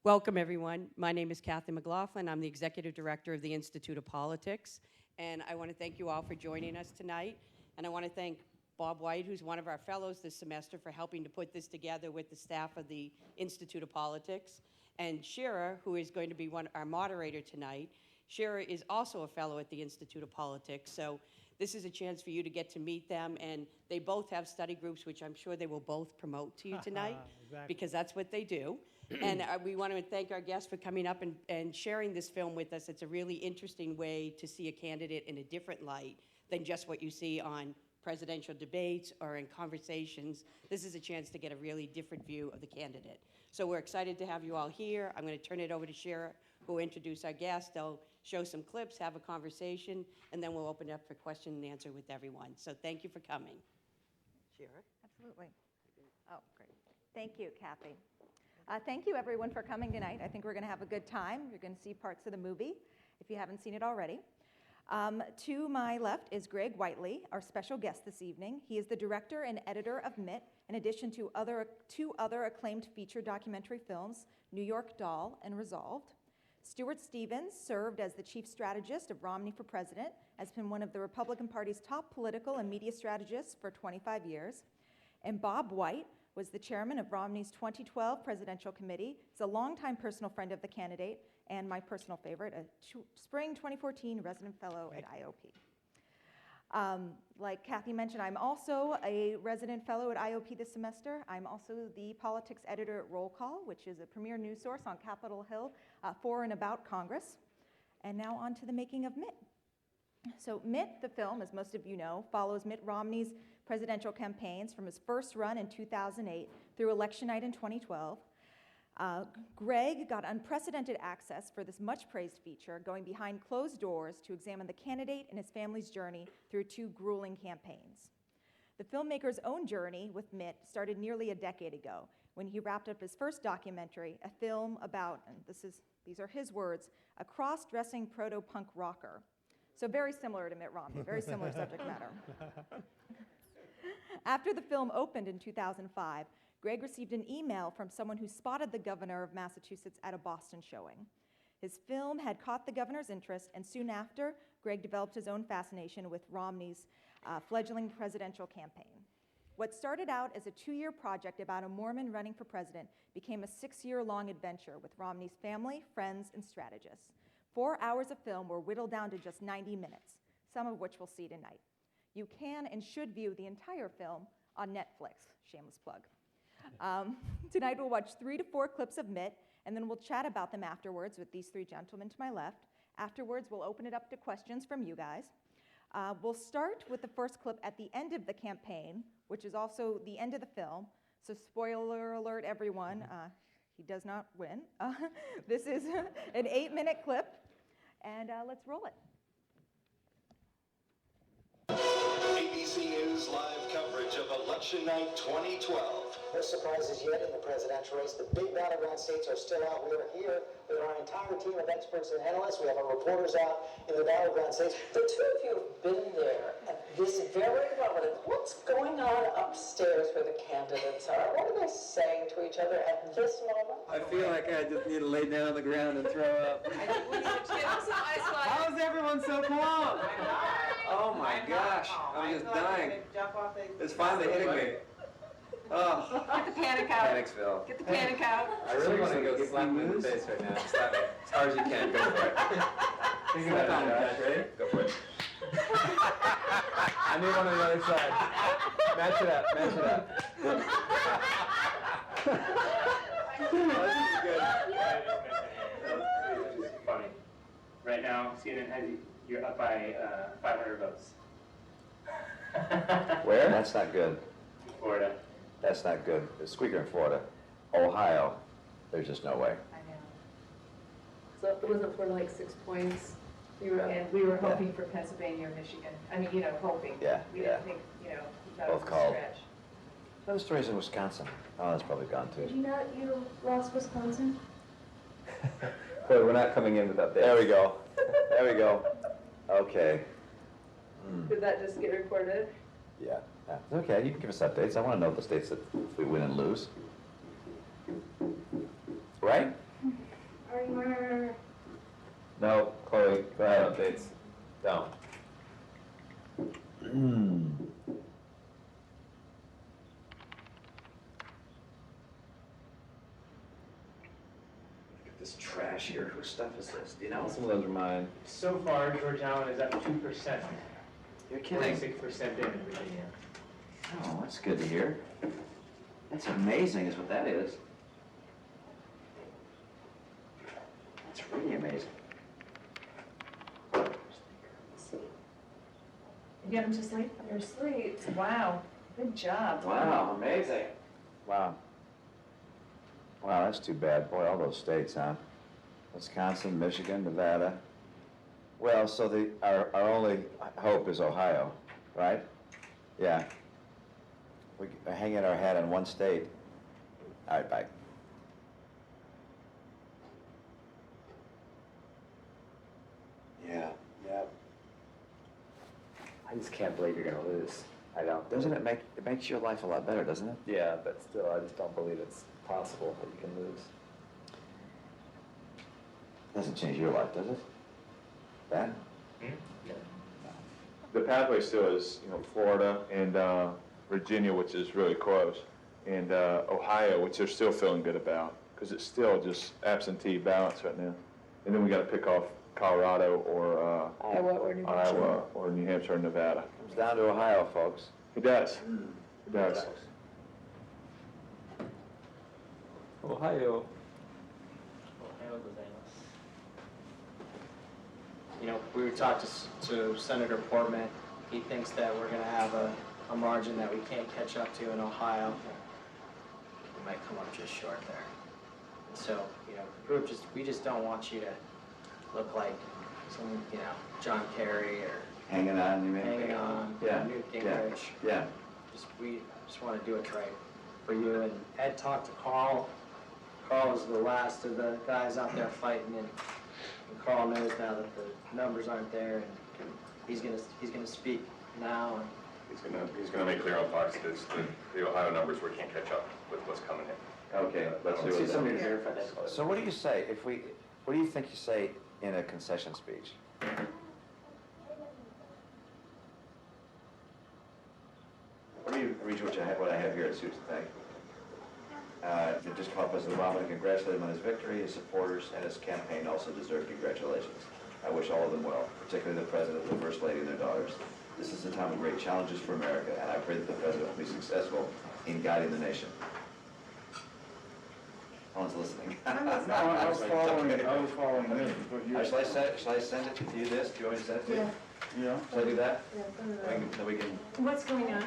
Welcome, everyone. My name is Kathy Mclaughlin. I'm the Executive Director of the Institute of Politics, and I want to thank you all for joining us tonight. And I want to thank Bob White, who's one of our fellows this semester, for helping to put this together with the staff of the Institute of Politics, and Shira, who is going to be our moderator tonight. Shira is also a fellow at the Institute of Politics, so this is a chance for you to get to meet them, and they both have study groups, which I'm sure they will both promote to you tonight, exactly, because that's what they do. And we want to thank our guests for coming up and sharing this film with us. It's a really interesting way to see a candidate in a different light than just what you see on presidential debates or in conversations. This is a chance to get a really different view of the candidate. So we're excited to have you all here. I'm going to turn it over to Shira, who will introduce our guests. They'll show some clips, have a conversation, and then we'll open it up for question and answer with everyone. So thank you for coming. Shira? Absolutely. Oh, great. Thank you, Kathy. Thank you, everyone, for coming tonight. I think we're going to have a good time. You're going to see parts of the movie if you haven't seen it already. To my left is Greg Whiteley, our special guest this evening. He is the director and editor of Mitt, in addition to two other acclaimed feature documentary films, New York Doll and Resolved. Stuart Stevens served as the chief strategist of Romney for president, has been one of the Republican Party's top political and media strategists for 25 years. And Bob White was the chairman of Romney's 2012 presidential committee. He's a longtime personal friend of the candidate and my personal favorite, a spring 2014 resident fellow at IOP. Like Kathy mentioned, I'm also a resident fellow at IOP this semester. I'm also the politics editor at Roll Call, which is a premier news source on Capitol Hill for and about Congress. And now on to the making of Mitt. So Mitt, the film, as most of you know, follows Mitt Romney's presidential campaigns from his first run in 2008 through election night in 2012. Greg got unprecedented access for this much-praised feature, going behind closed doors to examine the candidate and his family's journey through two grueling campaigns. The filmmaker's own journey with Mitt started nearly a decade ago when he wrapped up his first documentary, a film about, and these are his words, a cross-dressing proto-punk rocker. So very similar to Mitt Romney, very similar subject matter. After the film opened in 2005, Greg received an email from someone who spotted the governor of Massachusetts at a Boston showing. His film had caught the governor's interest, and soon after, Greg developed his own fascination with Romney's fledgling presidential campaign. What started out as a 2-year project about a Mormon running for president became a 6-year-long adventure with Romney's family, friends, and strategists. 4 hours of film were whittled down to just 90 minutes, some of which we'll see tonight. You can and should view the entire film on Netflix, shameless plug. Tonight we'll watch 3 to 4 clips of Mitt, and then we'll chat about them afterwards with these 3 gentlemen to my left. Afterwards, we'll open it up to questions from you guys. We'll start with the first clip at the end of the campaign, which is also the end of the film. So spoiler alert, everyone, he does not win. This is an 8-minute clip, and let's roll it. ABC News live coverage of Election Night 2012. No surprises yet in the presidential race. The big battleground states are still out. We are here with our entire team of experts and analysts. We have our reporters out in the battleground states. The two of you have been there at this very moment. What's going on upstairs where the candidates are? What are they saying to each other at this moment? I feel like I just need to lay down on the ground and throw up. How is everyone so calm? Oh my gosh, I'm just dying. It's finally hitting me. Oh. Get the panic out. Panicsville. Get the panic out. I really want to go slap him in the face right now. Slap it. As hard as you can. Go for it. Take it time, Josh. Ready? Go for it. I need one on the other side. Match it up. Match it up. Oh, this is good. This is funny. Right now, CNN has you're up by 500 votes. Where? That's not good. Florida. That's not good. It's squeaker in Florida. Ohio, there's just no way. I know. So it wasn't for like 6 points. And we were hoping for Pennsylvania or Michigan. I mean, hoping. Yeah, we yeah. didn't think, we thought Both it was called. a stretch. Another story's in Wisconsin. Oh, that's probably gone too. Did you lost Wisconsin? Boy, we're not coming in without this. There we go. There we go. Okay. Did that just get recorded? Yeah. Okay, you can give us updates. I want to know the states that we win and lose. Right? Armor. No, Chloe, go ahead. Updates. Down. This trash here, whose stuff is this? Do you know? Some of those are mine. So far, George Allen is up 2%. You're kidding. 46% in Virginia. Oh, that's good to hear. That's amazing is what that is. That's really amazing. You got him to sleep? You're asleep. Wow, good job. Wow, amazing. Wow. Wow, that's too bad. Boy, all those states, huh? Wisconsin, Michigan, Nevada. Well, so our only hope is Ohio, right? Yeah. We're hanging our hat on one state. All right, bye. Yeah. I just can't believe you're gonna lose. I don't. Doesn't it makes your life a lot better, doesn't it? Yeah, but still, I just don't believe it's possible that you can lose. Doesn't change your life, does it? Ben? The pathway still is, Florida and Virginia, which is really close, and Ohio, which they're still feeling good about, because it's still just absentee ballots right now. And then we got to pick off Colorado or Iowa or New Hampshire. Or Nevada. Comes down to Ohio, folks. It does. It does. Ohio. We were talking to Senator Portman. He thinks that we're going to have a margin that we can't catch up to in Ohio. We might come up just short there. And so, the group we just don't want you to look like some, John Kerry or Hanging on, you mean? hanging on, Yeah. Newt Gingrich. Yeah. We just want to do it right for you. And Ed talked to Carl. Carl is the last of the guys out there fighting, and Carl knows now that the numbers aren't there, and he's gonna speak now. And He's gonna make clear on Fox that the Ohio numbers we can't catch up with what's coming in. Okay, let's do somebody to it. verify that. So what do you say what do you think you say in a concession speech? Let me read you what I have here at Susan. Thank you. Just called President Obama to congratulate him on his victory. His supporters and his campaign also deserve congratulations. I wish all of them well, particularly the President, the First Lady, and their daughters. This is a time of great challenges for America, and I pray that the President will be successful in guiding the nation. No one's listening. I was following this. Shall I send it to you this? Do you want me to send it to you? Yeah. Shall I do that? Yeah, Then we can, What's going on?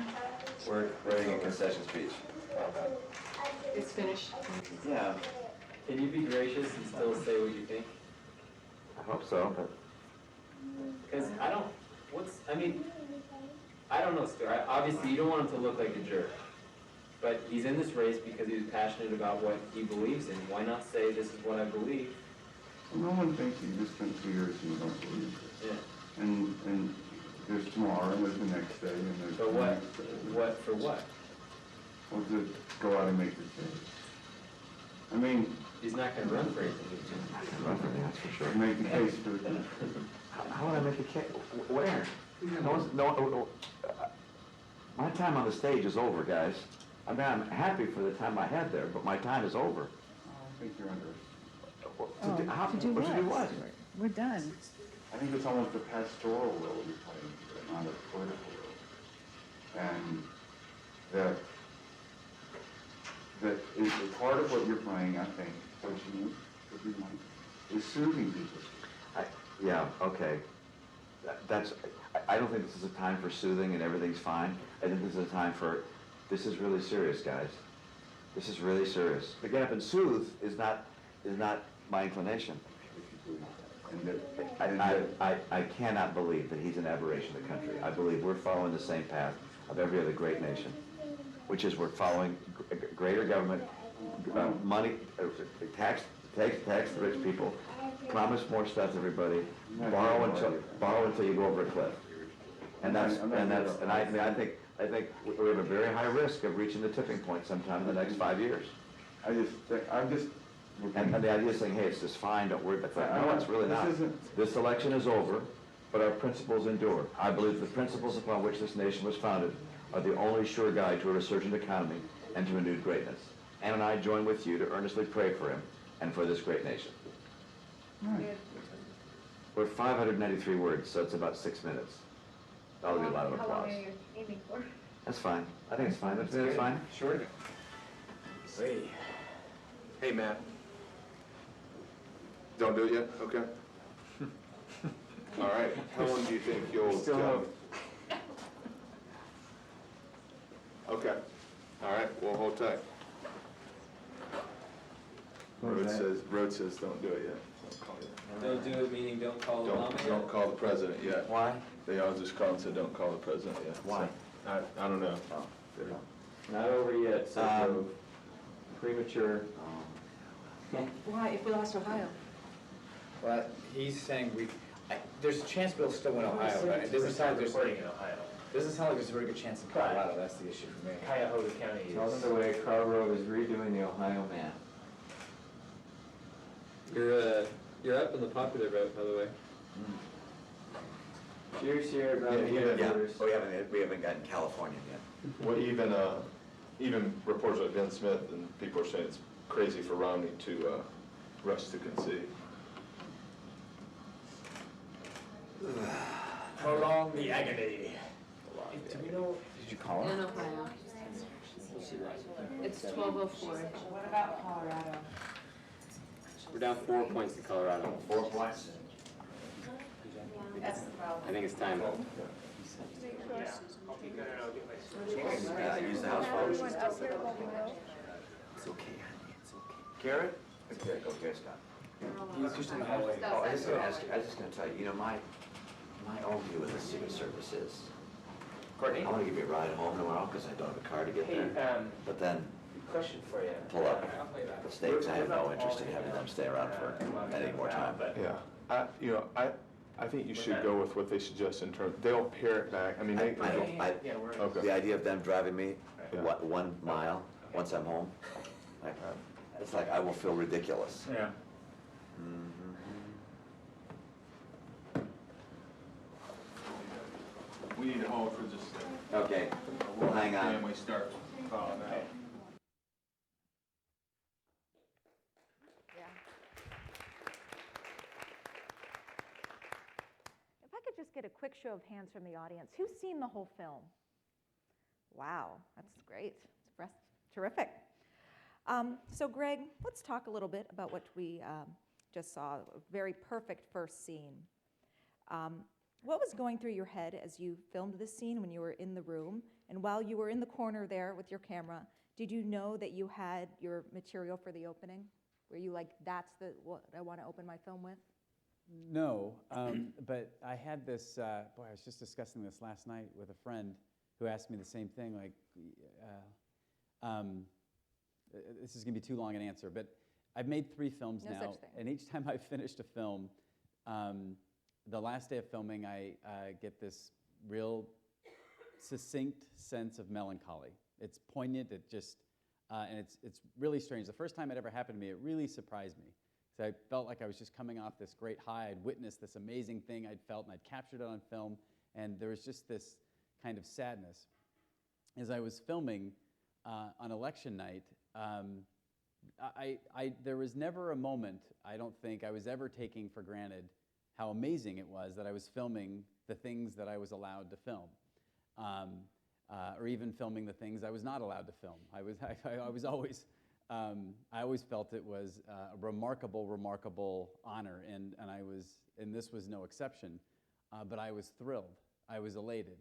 we're writing a concession speech. It's finished. Yeah, Can you be gracious and still say what you think? I hope so, but. Because I don't know, Stuart. Obviously, you don't want him to look like a jerk. But he's in this race because he's passionate about what he believes in. Why not say, this is what I believe? No one thinks you just spent 2 years and you don't believe it. Yeah. And there's tomorrow, and there's the next day, and there's So the what? next day. What for what? Well, to go out and make your case. I mean, He's not going to run for anything. I can run for that, that's for sure. make the case for the. How would I make a case? Where? My time on the stage is over, guys. I mean, I'm happy for the time I had there, but my time is over. I think you're under. To do what? We're done. I think it's almost a pastoral role you're playing here, not a political role. And that is a part of what you're playing, I think, personally, is soothing people. Yeah, okay. I don't think this is a time for soothing and everything's fine. I think this is a time for, this is really serious, guys. This is really serious. To get up and soothe is not my inclination. I cannot believe that he's an aberration of the country. I believe we're following the same path of every other great nation, which is we're following greater government, money, tax the rich people, promise more stuff to everybody, borrow until you go over a cliff. I think we have a very high risk of reaching the tipping point sometime in the next 5 years. I'm just And the idea is saying, hey, it's just fine, don't worry about that. No, it's really not. This election is over, but our principles endure. I believe the principles upon which this nation was founded are the only sure guide to a resurgent economy and to renewed greatness. Ann and I join with you to earnestly pray for him and for this great nation. We're 593 words, so it's about 6 minutes. That'll be a lot of applause. How long are you aiming for? That's fine. I think it's fine. That's fine. Sure. Hey. Hey, Matt. Don't do it yet? Okay. All right. How long do you think you'll Still go? Okay. All right. We'll hold tight. Road says don't do it yet. Don't call yet. Don't do it, meaning don't call Obama? Don't call the president yet. Why? They all just called and said don't call the president yet. Why? So, I don't know. Not over yet, so premature. Why, if we lost Ohio? Well, he's saying there's a chance we'll still win Ohio, but it doesn't sound like there's in Ohio. doesn't sound like there's a very good chance in Colorado. That's the issue for me. Cuyahoga County is. Tell them the way Carver is redoing the Ohio map. You're up on the popular vote, by the way. Cheers, Shira T. We haven't gotten California yet. Well, even reporters like Ben Smith and people are saying it's crazy for Romney to rush to concede. Prolong the agony. Do we know? Did you call In him? Ohio. It's 12:04. What about Colorado? We're down 4 points to Colorado. 4 points? That's the problem. I think it's time. Use the house phone. Everyone else here will be low. It's okay, honey, it's okay. Garrett? Okay, Scott. He's just in the hallway. Oh, I was just gonna ask you, I was just gonna tell you, my own view of the Secret Service is, Courtney? I wanna give you a ride home tomorrow, because I don't have a car to get Hey, there. But then, question for you. pull up the stakes, I have no interest in having them stay around for any more time. Yeah, I think you should go with what they suggest in terms, they'll pare it back, I mean, they. Okay. The idea of them driving me, Yeah. 1 mile, once I'm home, it's like I will feel ridiculous. Yeah. We need to hold for just a second. Okay, well, hang on. Family starts falling out. If I could just get a quick show of hands from the audience. Who's seen the whole film? Wow, that's great. It's terrific. So Greg, let's talk a little bit about what we just saw, a very perfect first scene. What was going through your head as you filmed this scene when you were in the room? And while you were in the corner there with your camera, did you know that you had your material for the opening? Were you like, that's what I want to open my film with? No, but I had this, boy, I was just discussing this last night with a friend who asked me the same thing, like, this is going to be too long an answer, but I've made 3 films No now, such thing. and each time I've finished a film, the last day of filming, I get this real succinct sense of melancholy. It's poignant, it just, and it's really strange. The first time it ever happened to me, it really surprised me. So I felt like I was just coming off this great high. I'd witnessed this amazing thing I'd felt, and I'd captured it on film, and there was just this kind of sadness. As I was filming on election night, there was never a moment, I don't think, I was ever taking for granted how amazing it was that I was filming the things that I was allowed to film, or even filming the things I was not allowed to film. I always felt it was a remarkable, remarkable honor, and this was no exception. But I was thrilled. I was elated.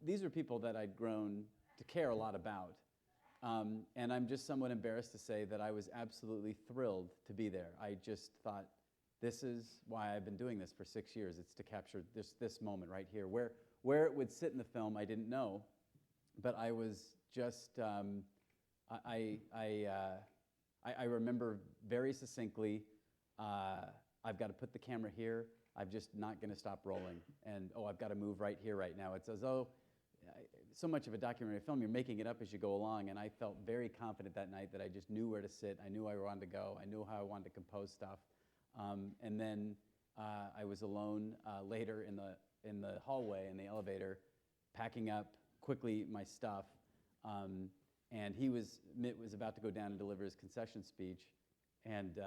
These are people that I'd grown to care a lot about, and I'm just somewhat embarrassed to say that I was absolutely thrilled to be there. I just thought, this is why I've been doing this for 6 years. It's to capture this moment right here. Where it would sit in the film, I didn't know, but I was just, I remember very succinctly, I've got to put the camera here. I'm just not going to stop rolling. And, I've got to move right here, right now. It's as though so much of a documentary film, you're making it up as you go along, and I felt very confident that night that I just knew where to sit, I knew where I wanted to go, I knew how I wanted to compose stuff. And then I was alone later in the hallway, in the elevator, packing up quickly my stuff, and Mitt was about to go down and deliver his concession speech, and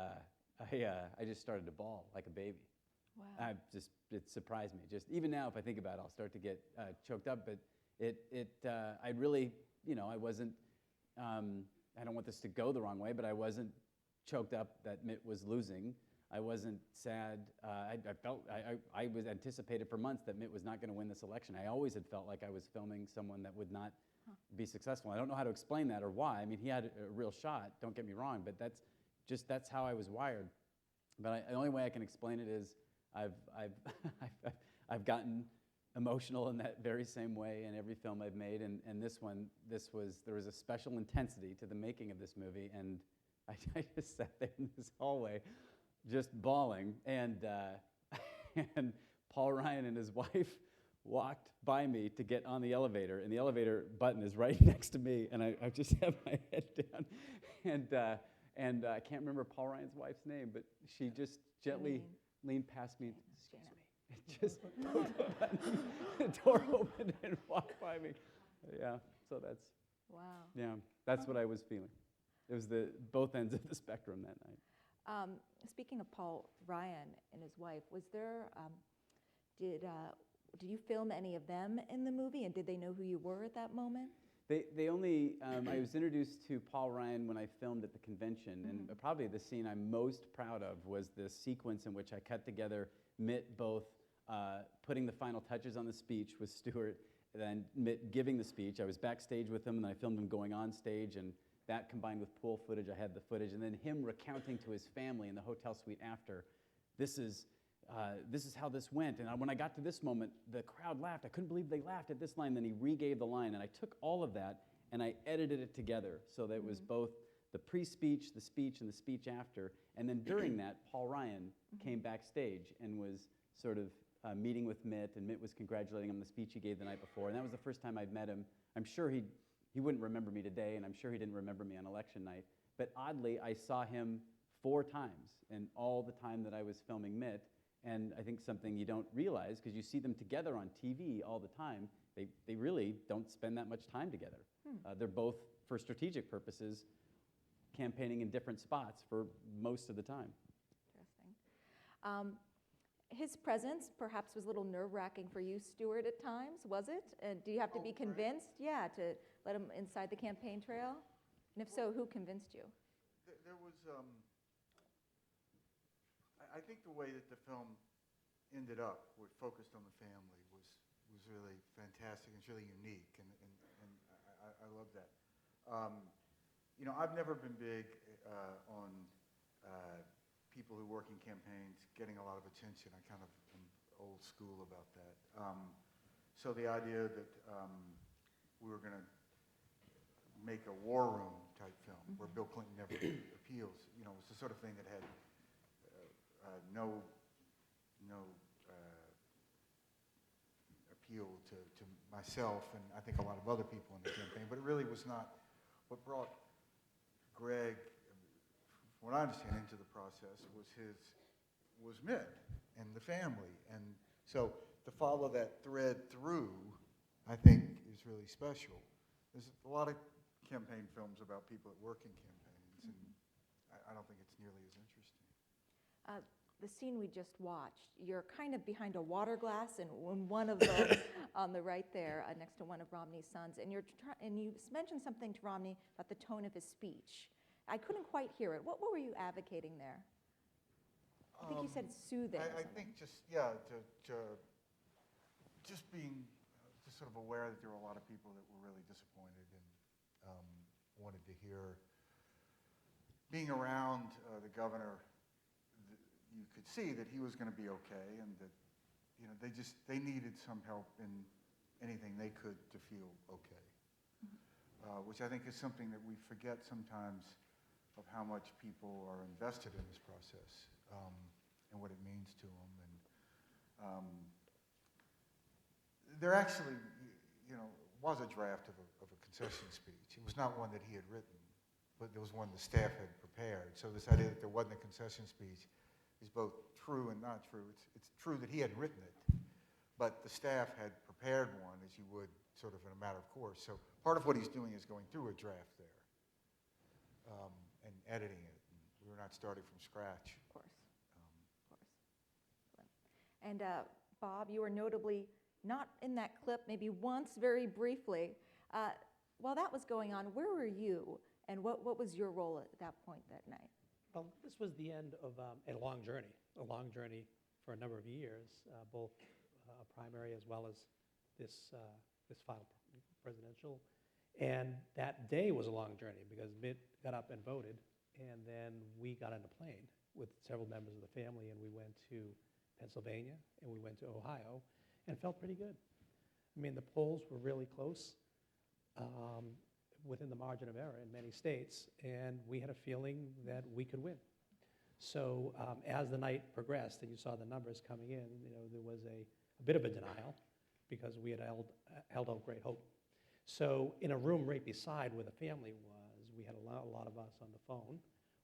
I just started to bawl like a baby. Wow. It surprised me. Just even now, if I think about it, I'll start to get choked up. But I really, I wasn't. I don't want this to go the wrong way, but I wasn't choked up that Mitt was losing. I wasn't sad. I was anticipated for months that Mitt was not going to win this election. I always had felt like I was filming someone that would not be successful. I don't know how to explain that or why. I mean, he had a real shot. Don't get me wrong, but that's how I was wired. But the only way I can explain it is I've gotten emotional in that very same way in every film I've made, and there was a special intensity to the making of this movie, and I just sat there in this hallway, just bawling, and Paul Ryan and his wife walked by me to get on the elevator, and the elevator button is right next to me, and I just have my head down, and I can't remember Paul Ryan's wife's name, but she just gently leaned past me, excuse me, and just the door opened and walked by me. Yeah, so that's what I was feeling. It was both ends of the spectrum that night. Speaking of Paul Ryan and his wife, was there, did you film any of them in the movie, and did they know who you were at that moment? They only, I was introduced to Paul Ryan when I filmed at the convention, and probably the scene I'm most proud of was the sequence in which I cut together Mitt both putting the final touches on the speech with Stuart, and then Mitt giving the speech. I was backstage with him, and I filmed him going on stage, and that combined with pool footage, I had the footage, and then him recounting to his family in the hotel suite after, this is how this went. And when I got to this moment, the crowd laughed. I couldn't believe they laughed at this line. Then he re-gave the line, and I took all of that and I edited it together so that it was both the pre-speech, the speech, and the speech after. And then during that, Paul Ryan came backstage and was sort of meeting with Mitt, and Mitt was congratulating him on the speech he gave the night before. And that was the first time I'd met him. I'm sure he wouldn't remember me today, and I'm sure he didn't remember me on election night. But oddly, I saw him 4 times in all the time that I was filming Mitt. And I think something you don't realize, because you see them together on TV all the time, they really don't spend that much time together. They're both, for strategic purposes, campaigning in different spots for most of the time. Interesting. His presence perhaps was a little nerve-wracking for you, Stuart, at times, was it? Do you have to be convinced, to let him inside the campaign trail? And if so, who convinced you? There was, I think the way that the film ended up, where it focused on the family, was really fantastic and it's really unique, and I love that. I've never been big on people who work in campaigns getting a lot of attention. I kind of am old school about that. So the idea that we were going to make a war room type film where Bill Clinton never appeals, was the sort of thing that had no appeal to myself and I think a lot of other people in the campaign, but it really was not what brought Greg, from what I understand, into the process was Mitt and the family. And so to follow that thread through, I think, is really special. There's a lot of campaign films about people that work in campaigns, and I don't think it's nearly as interesting. The scene we just watched, you're kind of behind a water glass, and one of those on the right there, next to one of Romney's sons, and you mentioned something to Romney about the tone of his speech. I couldn't quite hear it. What were you advocating there? I think you said soothing. I think just being just sort of aware that there were a lot of people that were really disappointed and wanted to hear. Being around the governor, you could see that he was going to be okay, and that they needed some help in anything they could to feel okay, which I think is something that we forget sometimes of how much people are invested in this process and what it means to them. And they're actually, was a draft of a concession speech. It was not one that he had written, but there was one the staff had prepared. So this idea that there wasn't a concession speech is both true and not true. It's true that he had written it, but the staff had prepared one as you would sort of in a matter of course. So part of what he's doing is going through a draft there and editing it. We were not starting from scratch. Of course. And Bob, you were notably not in that clip, maybe once very briefly. While that was going on, where were you, and what was your role at that point that night? Well, this was the end of a long journey for a number of years, both a primary as well as this final presidential. And that day was a long journey because Mitt got up and voted, and then we got on a plane with several members of the family, and we went to Pennsylvania, and we went to Ohio, and felt pretty good. I mean, the polls were really close, within the margin of error in many states, and we had a feeling that we could win. So as the night progressed and you saw the numbers coming in, there was a bit of a denial because we had held out great hope. So in a room right beside where the family was, we had a lot of us on the phone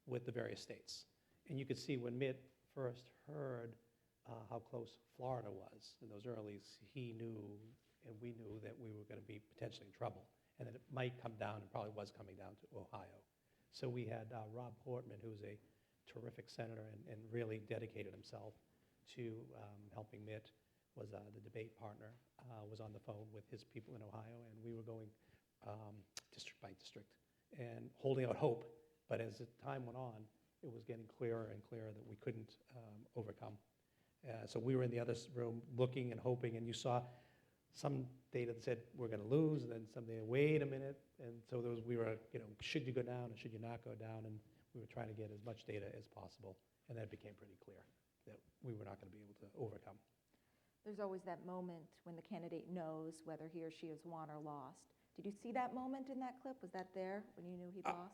with the various states. And you could see when Mitt first heard how close Florida was in those earlies, he knew and we knew that we were going to be potentially in trouble and that it might come down, and probably was coming down to Ohio. So we had Rob Portman, who's a terrific senator and really dedicated himself to helping Mitt, was the debate partner, was on the phone with his people in Ohio, and we were going district by district and holding out hope. But as the time went on, it was getting clearer and clearer that we couldn't overcome. So we were in the other room looking and hoping, and you saw some data that said we're going to lose, and then some data, wait a minute. And so we were, should you go down and should you not go down? And we were trying to get as much data as possible, and then it became pretty clear that we were not going to be able to overcome. There's always that moment when the candidate knows whether he or she has won or lost. Did you see that moment in that clip? Was that there when you knew he lost?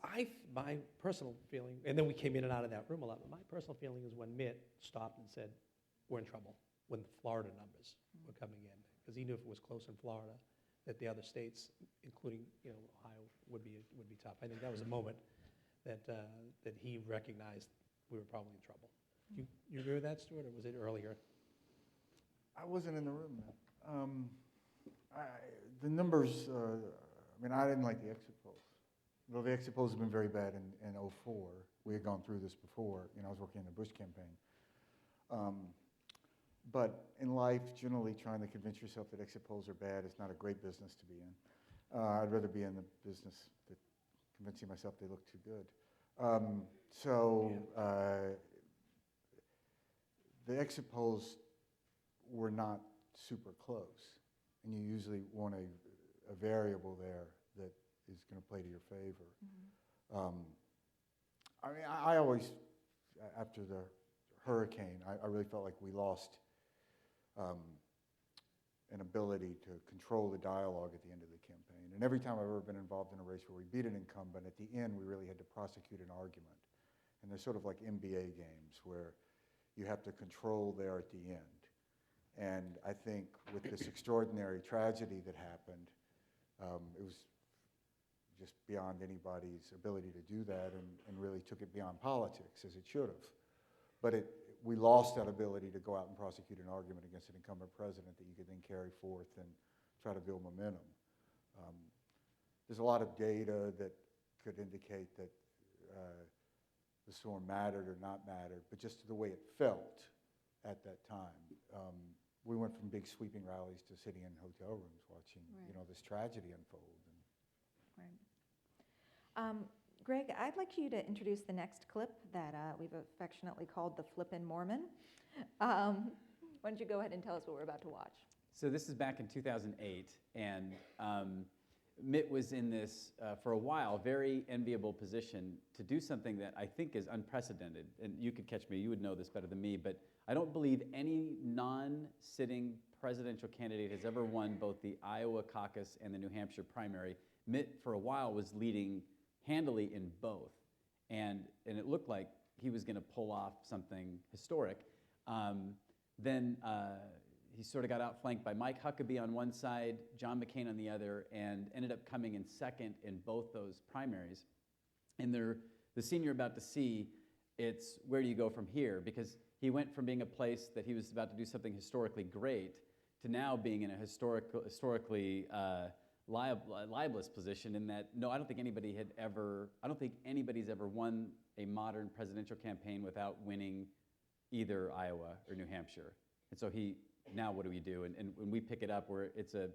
My personal feeling, and then we came in and out of that room a lot, but my personal feeling is when Mitt stopped and said, we're in trouble, when the Florida numbers were coming in, because he knew if it was close in Florida, that the other states, including Ohio, would be tough. I think that was a moment that he recognized we were probably in trouble. You agree with that, Stuart, or was it earlier? I wasn't in the room then. The numbers, I didn't like the exit polls. Though the exit polls have been very bad in 2004. We had gone through this before. I was working in the Bush campaign. But in life, generally trying to convince yourself that exit polls are bad is not a great business to be in. I'd rather be in the business that convincing myself they look too good. The exit polls were not super close, and you usually want a variable there that is going to play to your favor. I always, after the hurricane, I really felt like we lost an ability to control the dialogue at the end of the campaign. And every time I've ever been involved in a race where we beat an incumbent, at the end we really had to prosecute an argument. And they're sort of like NBA games where you have to control there at the end. And I think with this extraordinary tragedy that happened, it was just beyond anybody's ability to do that, and really took it beyond politics, as it should have. But we lost that ability to go out and prosecute an argument against an incumbent president that you could then carry forth and try to build momentum. There's a lot of data that could indicate that the storm mattered or not mattered, but just the way it felt at that time. We went from big sweeping rallies to sitting in hotel rooms watching, this tragedy unfold. Right. Greg, I'd like you to introduce the next clip that we've affectionately called the Flippin' Mormon. Why don't you go ahead and tell us what we're about to watch? So this is back in 2008, and Mitt was in this, for a while, very enviable position to do something that I think is unprecedented. And you could catch me, you would know this better than me, but I don't believe any non-sitting presidential candidate has ever won both the Iowa caucus and the New Hampshire primary. Mitt, for a while, was leading handily in both. And it looked like he was going to pull off something historic. Then he sort of got outflanked by Mike Huckabee on one side, John McCain on the other, and ended up coming in second in both those primaries. And the scene you're about to see, it's where do you go from here? Because he went from being a place that he was about to do something historically great to now being in a historically libelous position in that, no, I don't think anybody's ever won a modern presidential campaign without winning either Iowa or New Hampshire. And so now what do we do? And when we pick it up, it's a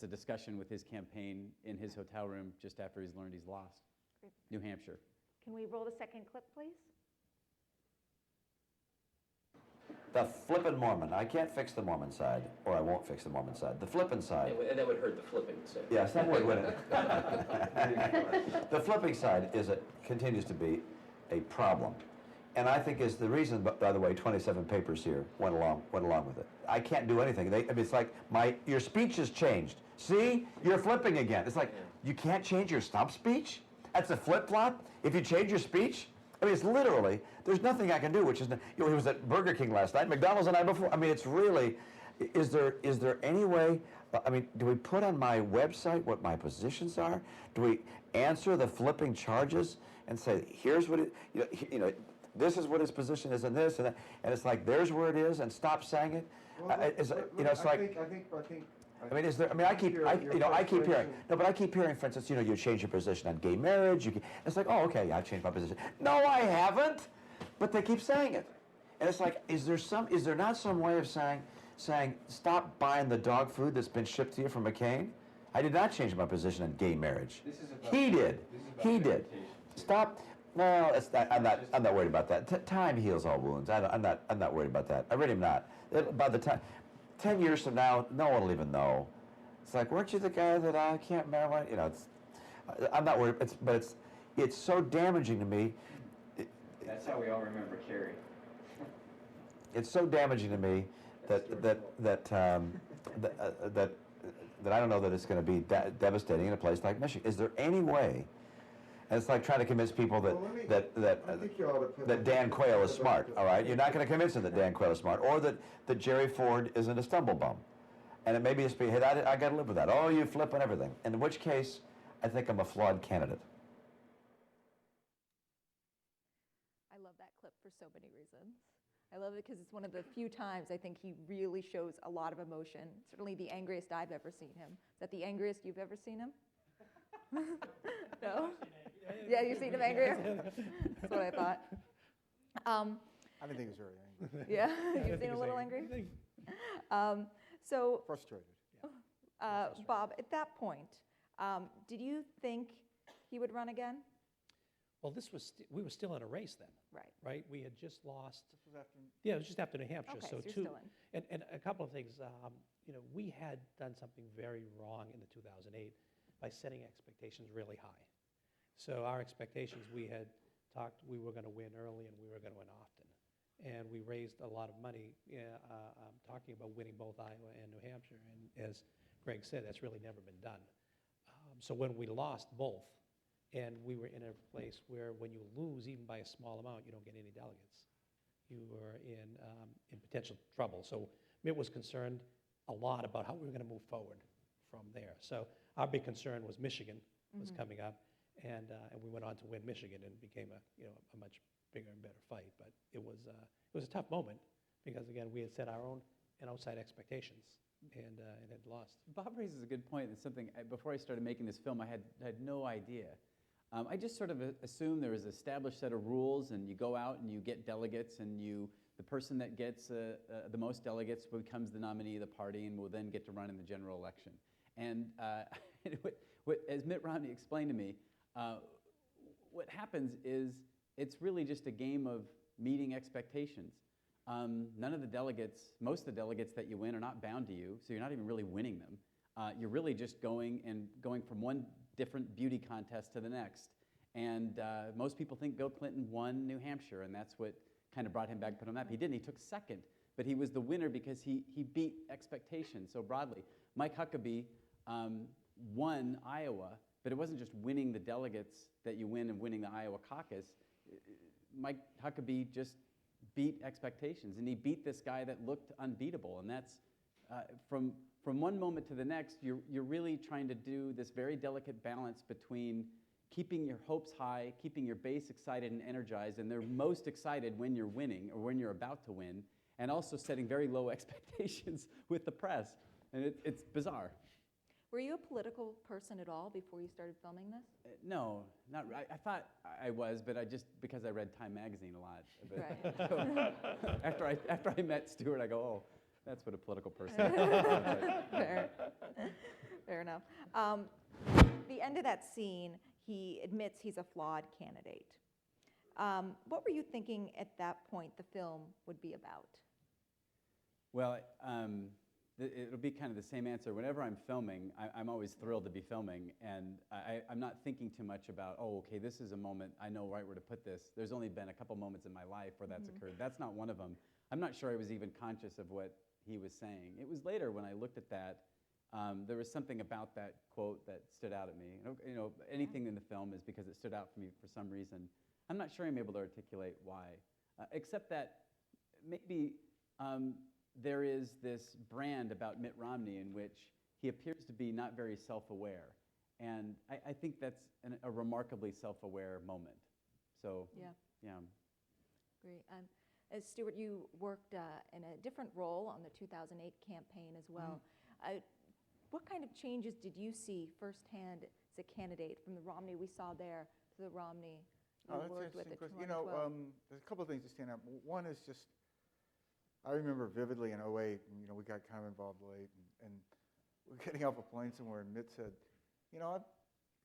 discussion with his campaign in his hotel room just after he's learned he's lost. Great. New Hampshire. Can we roll the second clip, please? The flippin' Mormon. I can't fix the Mormon side, or I won't fix the Mormon side. The flippin' side. And that would hurt the flipping side. Yes, that would, wouldn't it? The flipping side continues to be a problem. And I think is the reason, by the way, 27 papers here went along with it. I can't do anything. It's like your speech has changed. See, you're flipping again. It's like, you can't change your stump speech? That's a flip-flop? If you change your speech? I mean, it's literally, there's nothing I can do, which is, he was at Burger King last night, McDonald's the night before. I mean, it's really, is there any way, I mean, do we put on my website what my positions are? Do we answer the flipping charges and say, here's what it, this is what his position is in this and that, and it's like, there's where it is, and stop saying it? Well, I mean, is there? I mean, I keep hearing. No, but I keep hearing, for instance, you change your position on gay marriage. It's like, oh, okay, yeah, I've changed my position. No, I haven't. But they keep saying it, and it's like, is there not some way of saying, stop buying the dog food that's been shipped to you from McCain? I did not change my position on gay marriage. He did. Stop. No, I'm not worried about that. Time heals all wounds. I'm not worried about that. I really am not. By the time. 10 years from now, no one will even know. It's like, weren't you the guy that I can't remember? I'm not worried. It's so damaging to me. That's how we all remember Kerry. It's so damaging to me that I don't know that it's going to be devastating in a place like Michigan. Is there any way? And it's like trying to convince people that Dan Quayle is smart, all right? You're not going to convince them that Dan Quayle is smart, or that Jerry Ford isn't a stumble bum. And it may be just be, hey, I got to live with that. Oh, you flip and everything. In which case, I think I'm a flawed candidate. I love that clip for so many reasons. I love it because it's one of the few times I think he really shows a lot of emotion. Certainly the angriest I've ever seen him. Is that the angriest you've ever seen him? No? Yeah, you've seen him angrier? That's what I thought. I didn't think he was very angry. Yeah, you've seen him a little angry? So, frustrated. Bob, at that point, did you think he would run again? Well, we were still in a race then. Right? We had just lost. This was after? Yeah, it was just after New Hampshire. Okay, so you're still in. And a couple of things. We had done something very wrong in the 2008 by setting expectations really high. So our expectations, we had talked, we were going to win early and we were going to win often. And we raised a lot of money talking about winning both Iowa and New Hampshire. And as Greg said, that's really never been done. So when we lost both, and we were in a place where when you lose even by a small amount, you don't get any delegates. You were in potential trouble. So Mitt was concerned a lot about how we were going to move forward from there. So our big concern was Michigan was coming up, and we went on to win Michigan, and it became a much bigger and better fight. But it was a tough moment because again we had set our own and outside expectations and had lost. Bob raises a good point. It's something before I started making this film, I had no idea. I just sort of assumed there was an established set of rules, and you go out and you get delegates, and the person that gets the most delegates becomes the nominee of the party and will then get to run in the general election. And as Mitt Romney explained to me, what happens is it's really just a game of meeting expectations. None of the delegates, most of the delegates that you win are not bound to you, so you're not even really winning them. You're really just going from one different beauty contest to the next. And most people think Bill Clinton won New Hampshire, and that's what kind of brought him back, put on the map. He didn't. He took second, but he was the winner because he beat expectations so broadly. Mike Huckabee won Iowa, but it wasn't just winning the delegates that you win and winning the Iowa caucus. Mike Huckabee just beat expectations, and he beat this guy that looked unbeatable, and that's from one moment to the next, you're really trying to do this very delicate balance between keeping your hopes high, keeping your base excited and energized, and they're most excited when you're winning or when you're about to win, and also setting very low expectations with the press. And it's bizarre. Were you a political person at all before you started filming this? No, not right. I thought I was, but because I read Time magazine a lot. Right. After I met Stuart, I go, oh, that's what a political person is. Fair enough. The end of that scene, he admits he's a flawed candidate. What were you thinking at that point the film would be about? Well, it'll be kind of the same answer. Whenever I'm filming, I'm always thrilled to be filming, and I'm not thinking too much about, oh, okay, this is a moment, I know right where to put this. There's only been a couple moments in my life where that's occurred. That's not one of them. I'm not sure I was even conscious of what he was saying. It was later when I looked at that, there was something about that quote that stood out at me. You know, anything in the film is because it stood out for me for some reason. I'm not sure I'm able to articulate why, except that maybe there is this brand about Mitt Romney in which he appears to be not very self-aware. And I think that's a remarkably self-aware moment. So, yeah. Great. As Stuart, you worked in a different role on the 2008 campaign as well. What kind of changes did you see firsthand as a candidate from the Romney we saw there to the Romney you worked with at 2012? You know, there's a couple of things that stand out. One is just, I remember vividly in 2008, you know, we got kind of involved late, and we're getting off a plane somewhere, and Mitt said, you know,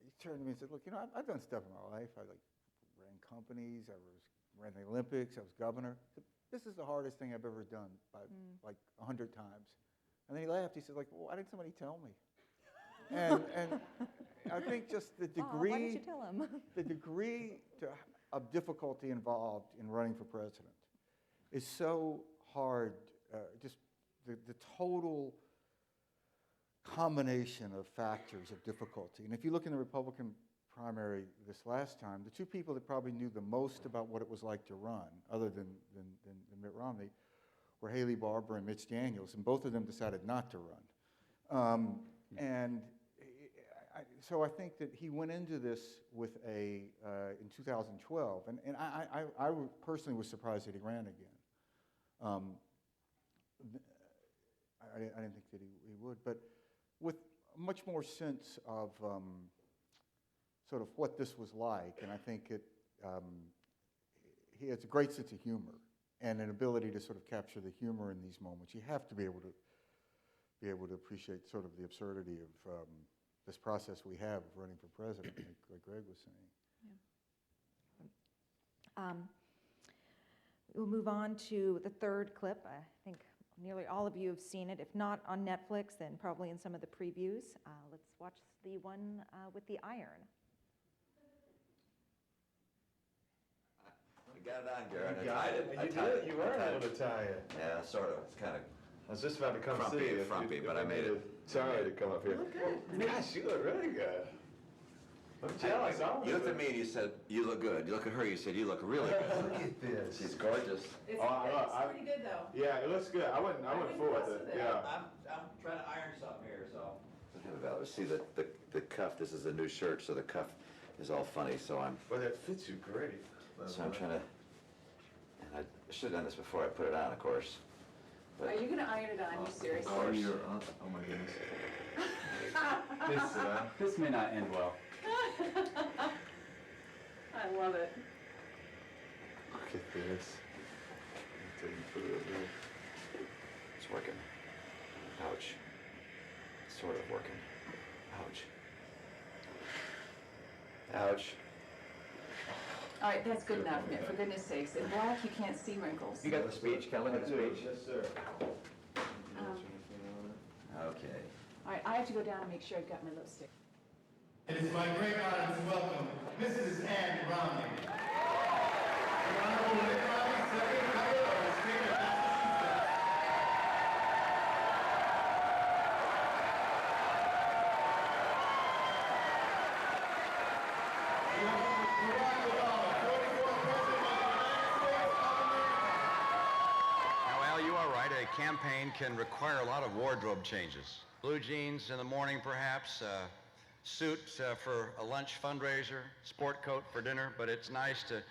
he turned to me and said, look, you know, I've done stuff in my life. I ran companies, ran the Olympics, I was governor. This is the hardest thing I've ever done by like 100 times. And then he laughed. He said, like, well, why didn't somebody tell me? And I think just the degree, why didn't you tell him? the degree of difficulty involved in running for president is so hard. Just the total combination of factors of difficulty. And if you look in the Republican primary this last time, the two people that probably knew the most about what it was like to run, other than Mitt Romney, were Haley Barbour and Mitch Daniels, and both of them decided not to run. So I think that he went into this with in 2012, and I personally was surprised that he ran again. I didn't think that he would, but with much more sense of sort of what this was like, and I think he has a great sense of humor and an ability to sort of capture the humor in these moments. You have to be able to appreciate sort of the absurdity of this process we have of running for president, like Greg was saying. Yeah. We'll move on to the third clip. I think nearly all of you have seen it. If not on Netflix, then probably in some of the previews. Let's watch the one with the iron. I got it on, Garrett. I tied it. You were able to tie it. Yeah, sort of. It's kind of. I was just about to come see you. Frumpy, but I made it. Sorry to come up here. You look good. Gosh, you look really good. I'm jealous. You looked at me and you said, you look good. You look at her, you said, you look really good. Look at this. She's gorgeous. It's pretty good, though. Yeah, it looks good. I wouldn't fool with it. Yeah. I'm trying to iron something here, so. See the cuff, this is a new shirt, so the cuff is all funny, so I'm. Well, that fits you great. So I'm trying to, and I should have done this before I put it on, of course. But, Are you going to iron it on? You serious? Oh, my goodness. This may not end well. I love it. Look at this. Until you put it over there. It's working. Ouch. Sort of working. Ouch. Ouch. All right, that's good enough, Mitt, for goodness sakes. In black, you can't see wrinkles. You got the speech, Ken? Look at the speech. Yes, sir. Okay. All right, I have to go down and make sure I've got my lipstick. It is my great honor to welcome Mrs. Ann Romney. The Honorable Mitt Romney, Second Member of the State of Massachusetts. Now, Al, you are right. A campaign can require a lot of wardrobe changes. Blue jeans in the morning, perhaps, suit for a lunch fundraiser, sport coat for dinner, but it's nice to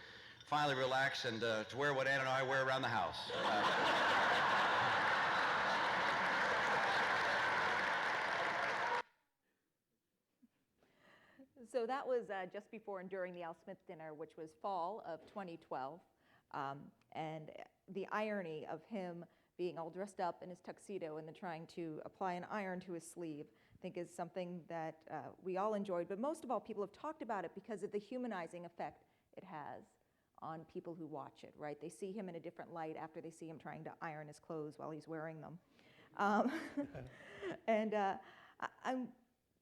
finally relax and to wear what Ann and I wear around the house. So that was just before and during the Al Smith dinner, which was fall of 2012. And the irony of him being all dressed up in his tuxedo and then trying to apply an iron to his sleeve, I think is something that we all enjoyed. But most of all, people have talked about it because of the humanizing effect it has on people who watch it, right? They see him in a different light after they see him trying to iron his clothes while he's wearing them.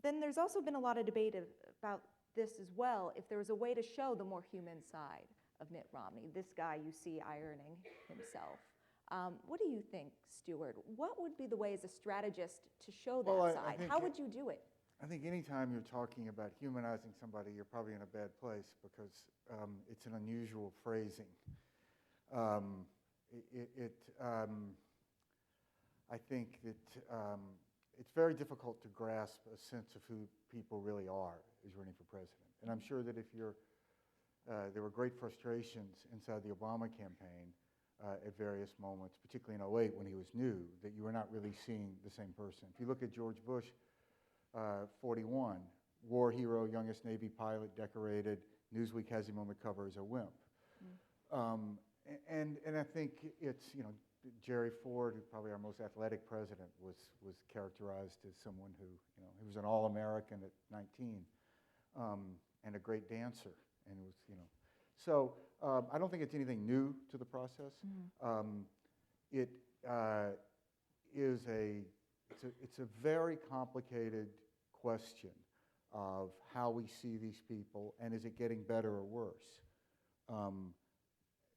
Then there's also been a lot of debate about this as well, if there was a way to show the more human side of Mitt Romney, this guy you see ironing himself. What do you think, Stuart? What would be the way as a strategist to show that side? How would you do it? I think anytime you're talking about humanizing somebody, you're probably in a bad place because it's an unusual phrasing. I think that it's very difficult to grasp a sense of who people really are as running for president. And I'm sure that if there were great frustrations inside the Obama campaign at various moments, particularly in 2008 when he was new, that you were not really seeing the same person. If you look at George Bush, 41, war hero, youngest Navy pilot, decorated, Newsweek has him on the cover as a wimp. And I think it's, Jerry Ford, who probably our most athletic president, was characterized as someone who, he was an All-American at 19 and a great dancer. And it was, So I don't think it's anything new to the process. It's a very complicated question of how we see these people, and is it getting better or worse?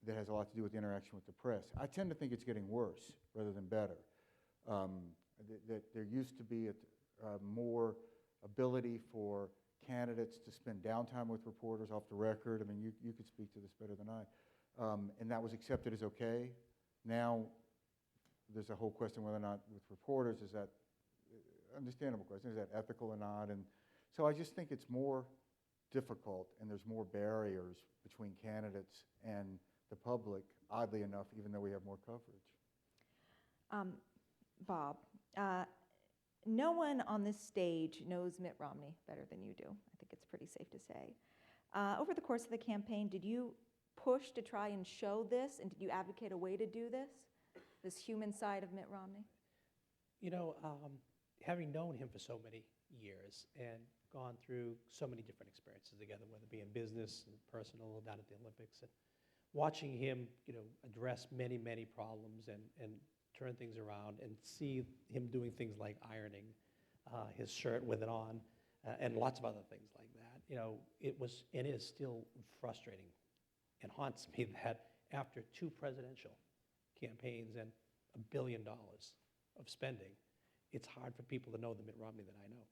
That has a lot to do with the interaction with the press. I tend to think it's getting worse rather than better. That there used to be more ability for candidates to spend downtime with reporters off the record. I mean, you could speak to this better than I. And that was accepted as okay. Now, there's a whole question whether or not with reporters, is that, understandable question, is that ethical or not? And so I just think it's more difficult, and there's more barriers between candidates and the public, oddly enough, even though we have more coverage. Bob, no one on this stage knows Mitt Romney better than you do. I think it's pretty safe to say. Over the course of the campaign, did you push to try and show this, and did you advocate a way to do this human side of Mitt Romney? Having known him for so many years and gone through so many different experiences together, whether it be in business and personal, down at the Olympics, and watching him, address many, many problems and turn things around, and see him doing things like ironing his shirt with it on, and lots of other things like that. It was and is still frustrating and haunts me that after 2 presidential campaigns and $1 billion of spending, it's hard for people to know the Mitt Romney that I know.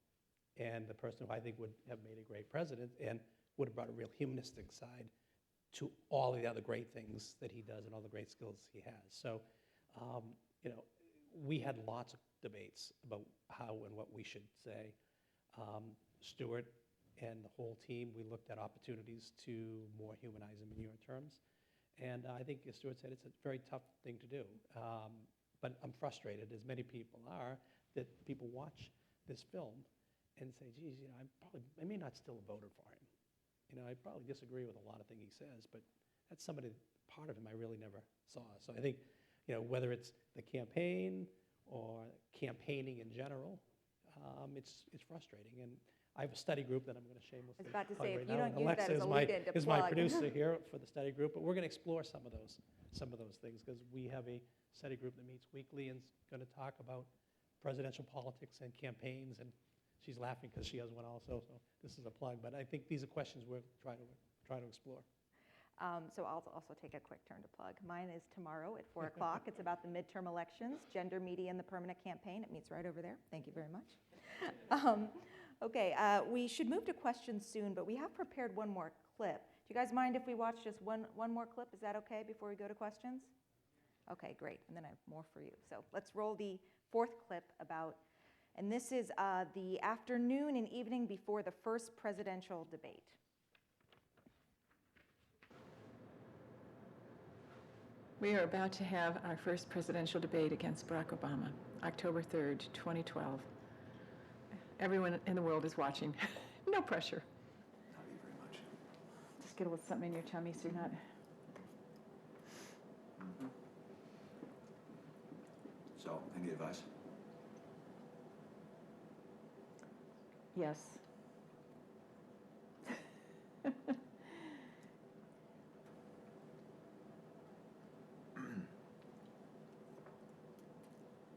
And the person who I think would have made a great president and would have brought a real humanistic side to all of the other great things that he does and all the great skills he has. So, we had lots of debates about how and what we should say. Stuart and the whole team, we looked at opportunities to more humanize him in your terms. And I think, as Stuart said, it's a very tough thing to do. But I'm frustrated, as many people are, that people watch this film and say, geez, I may not still have voted for him. I probably disagree with a lot of things he says, but that's part of him I really never saw. So I think, whether it's the campaign or campaigning in general, it's frustrating. And I have a study group that I'm going to shamelessly plug right now. I was about to say, if you don't use that as a lead-in to plug. Is my producer here for the study group, but we're going to explore some of those things, because we have a study group that meets weekly and is going to talk about presidential politics and campaigns, and she's laughing because she has one also, so this is a plug. But I think these are questions we're trying to explore. So I'll also take a quick turn to plug. Mine is tomorrow at 4 o'clock. It's about the midterm elections, gender, media, and the permanent campaign. It meets right over there. Thank you very much. Okay, we should move to questions soon, but we have prepared one more clip. Do you guys mind if we watch just one more clip? Is that okay before we go to questions? Okay, great. And then I have more for you. So let's roll the fourth clip about, and this is the afternoon and evening before the first presidential debate. We are about to have our first presidential debate against Barack Obama, October 3rd, 2012. Everyone in the world is watching. No pressure. Not you very much. Just get a little something in your tummy so you're not... So, any advice? Yes.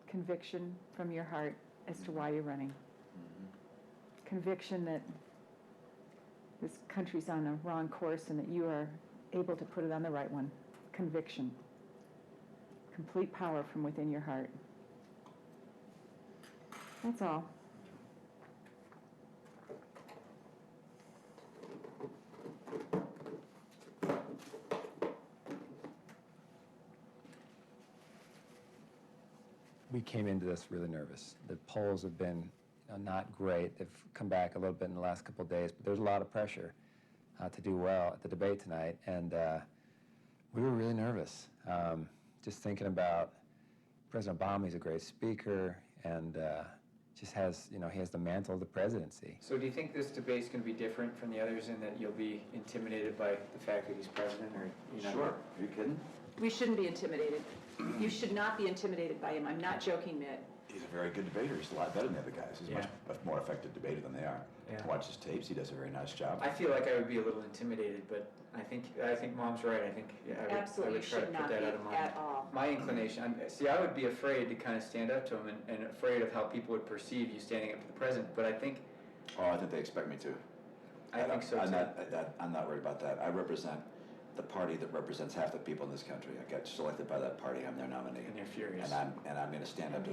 Conviction from your heart as to why you're running. Conviction that this country's on a wrong course and that you are able to put it on the right one. Conviction. Complete power from within your heart. That's all. We came into this really nervous. The polls have been not great. They've come back a little bit in the last couple of days, but there's a lot of pressure to do well at the debate tonight, and we were really nervous. Just thinking about President Obama, he's a great speaker, and just has, he has the mantle of the presidency. So do you think this debate's going to be different from the others in that you'll be intimidated by the fact that he's president, or Sure. Are you kidding? We shouldn't be intimidated. You should not be intimidated by him. I'm not joking, Mitt. He's a very good debater. He's a lot better than the other guys. He's Yeah. much more effective debater than they are. Yeah. Watch his tapes. He does a very nice job. I feel like I would be a little intimidated, but I think Mom's right. I think I Absolutely, would try to should put not that be out of mind. at all. My inclination, I would be afraid to kind of stand up to him and afraid of how people would perceive you standing up to the president. But I think I think they expect me to. I think so I'm too. I'm not worried about that. I represent the party that represents half the people in this country. I got selected by that party. I'm their nominee. And they're furious. And I'm going to stand up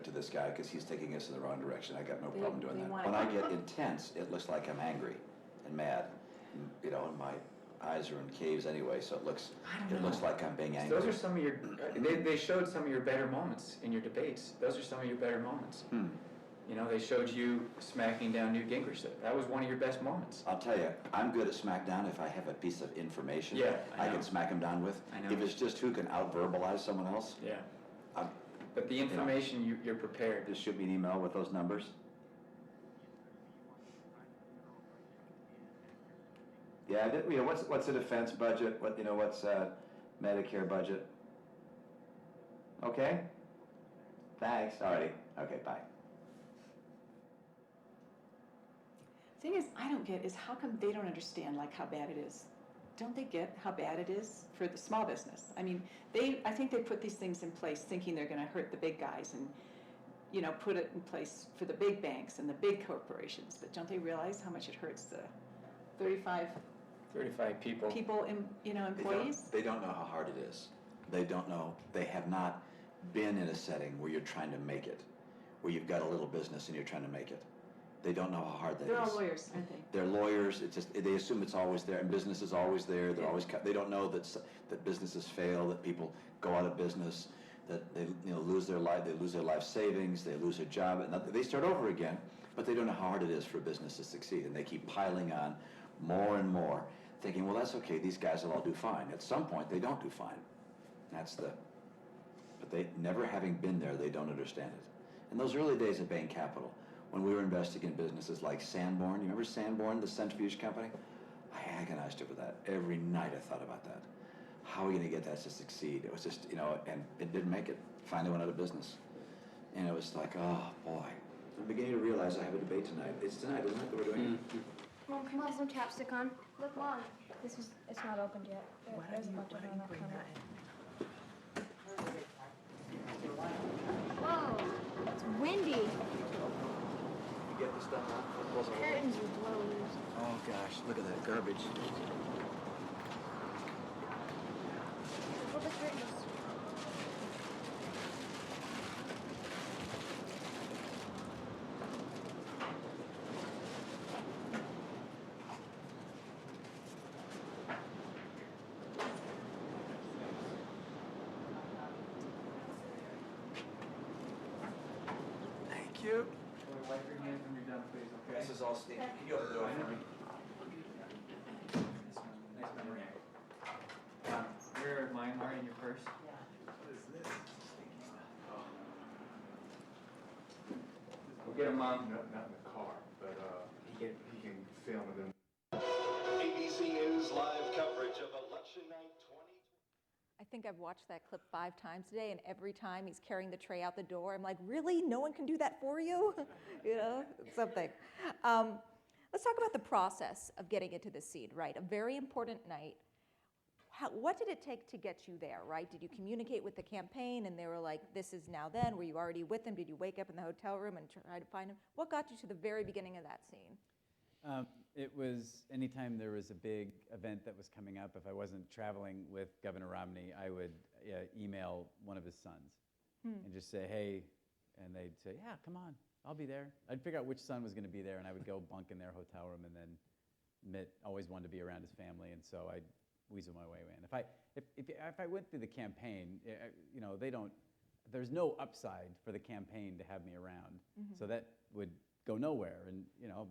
to this guy because he's taking us in the wrong direction. I got no They- problem doing they that. want When it. I get intense, it looks like I'm angry and mad. And my eyes are in caves anyway, so it looks like I'm being angry. Those are some of your. They showed some of your better moments in your debates. Those are some of your better moments. They showed you smacking down Newt Gingrich. That was one of your best moments. I'll tell you, I'm good at smackdown if I have a piece of information I know. can smack him down with. I know. If it's just who can out-verbalize someone else. Yeah. But the information, you're prepared. Just shoot me an email with those numbers. Yeah, what's the defense budget? What's Medicare budget? Okay. Thanks. Alrighty. Okay. Bye. Thing is, I don't get is how come they don't understand how bad it is. Don't they get how bad it is for the small business? I mean, I think they put these things in place thinking they're going to hurt the big guys and, put it in place for the big banks and the big corporations. But don't they realize how much it hurts the 35 people, employees? They don't know how hard it is. They don't know. They have not been in a setting where you're trying to make it, where you've got a little business and you're trying to make it. They don't know how hard that is. They're all lawyers, aren't they? They're lawyers. It's just they assume it's always there, and business is always there. They're always. They don't know that businesses fail, that people go out of business, that they lose their life. They lose their life savings. They lose their job, and they start over again. But they don't know how hard it is for a business to succeed, and they keep piling on more and more, thinking, well, that's okay. These guys will all do fine. At some point, they don't do fine. But they never having been there, they don't understand it. In those early days of Bain Capital, when we were investing in businesses like Sanborn, you remember Sanborn, the centrifuge company? I agonized over that. Every night I thought about that. How are we going to get that to succeed? It was just, and it didn't make it. Finally went out of business. And it was like, oh boy. I'm beginning to realize I have a debate tonight. It's tonight, isn't it, that we're doing it? Mom, can I have some chapstick on? Look, Mom, it's not opened yet. There's a bunch of them up on it. Whoa, it's windy. You get the stuff out? Curtains are blowing. Oh gosh, look at that garbage. Pull the curtains. down, please, okay? This is all Steve. Can you open the door for me? Nice memory. You're Myanmar in your purse? What is this? We'll get him, Mom. Not in the car, but he can film it in. ABC News live coverage of Election Night 2020. I think I've watched that clip 5 times today, and every time he's carrying the tray out the door, I'm like, really? No one can do that for you? You know, something. Let's talk about the process of getting into the seat, right? A very important night. What did it take to get you there, right? Did you communicate with the campaign and they were like, this is now then? Were you already with him? Did you wake up in the hotel room and try to find him? What got you to the very beginning of that scene? It was anytime there was a big event that was coming up, if I wasn't traveling with Governor Romney, I would email one of his sons and just say, hey, and they'd say, yeah, come on, I'll be there. I'd figure out which son was going to be there, and I would go bunk in their hotel room, and then Mitt always wanted to be around his family, and so I'd weasel my way in. If I went through the campaign, you know, there's no upside for the campaign to have me around, so that would go nowhere, and you know,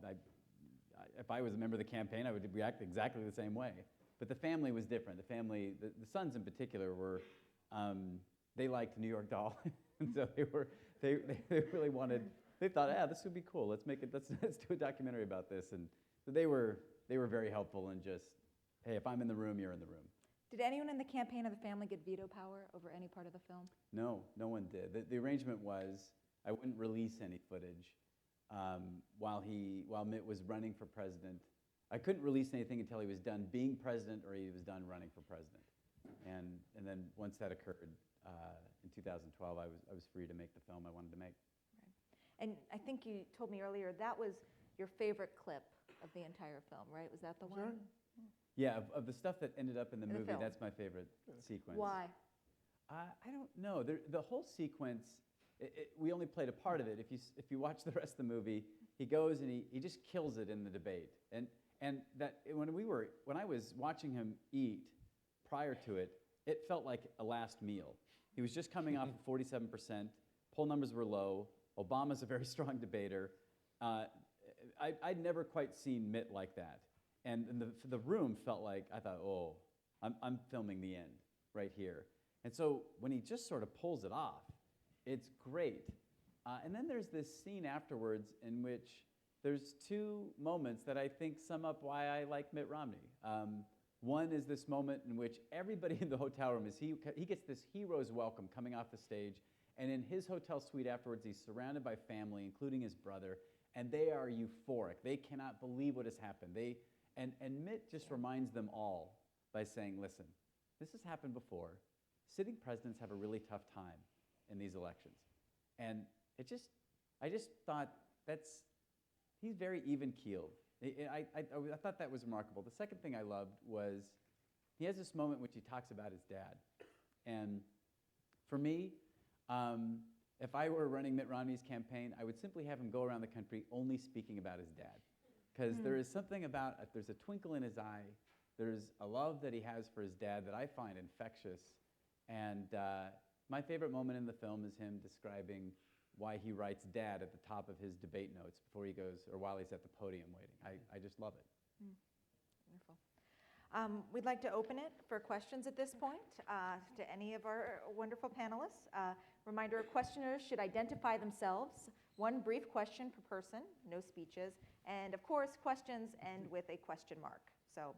if I was a member of the campaign, I would react exactly the same way. But the family was different. The family, the sons in particular, were they liked New York Doll, and so they really wanted. They thought, this would be cool. Let's do a documentary about this. And so they were very helpful and just, hey, if I'm in the room, you're in the room. Did anyone in the campaign or the family get veto power over any part of the film? No one did. The arrangement was I wouldn't release any footage while Mitt was running for president. I couldn't release anything until he was done being president or he was done running for president. And then once that occurred in 2012, I was free to make the film I wanted to make. Right. And I think you told me earlier that was your favorite clip of the entire film, right? Was that the one? Yeah, of the stuff that ended up in the movie, film. that's my favorite sequence. Why? I don't know. The whole sequence, we only played a part of it. If you watch the rest of the movie, he goes and he just kills it in the debate. And that when I was watching him eat prior to it, it felt like a last meal. He was just coming off of 47%. Poll numbers were low. Obama's a very strong debater. I'd never quite seen Mitt like that. And the room felt like, I thought, oh, I'm filming the end right here. And so when he just sort of pulls it off, it's great. And then there's this scene afterwards in which there's 2 moments that I think sum up why I like Mitt Romney. One is this moment in which everybody in the hotel room, he gets this hero's welcome coming off the stage, and in his hotel suite afterwards, he's surrounded by family, including his brother, and they are euphoric. They cannot believe what has happened. And Mitt just reminds them all by saying, listen, this has happened before. Sitting presidents have a really tough time in these elections. And I just thought he's very even-keeled. I thought that was remarkable. The second thing I loved was he has this moment in which he talks about his dad. And for me, if I were running Mitt Romney's campaign, I would simply have him go around the country only speaking about his dad. Because there is something about, there's a twinkle in his eye, there's a love that he has for his dad that I find infectious. And my favorite moment in the film is him describing why he writes dad at the top of his debate notes before he goes, or while he's at the podium waiting. I just love it. Wonderful. We'd like to open it for questions at this point to any of our wonderful panelists. Reminder, questioners should identify themselves. 1 brief question per person, no speeches. And of course, questions end with a question mark. So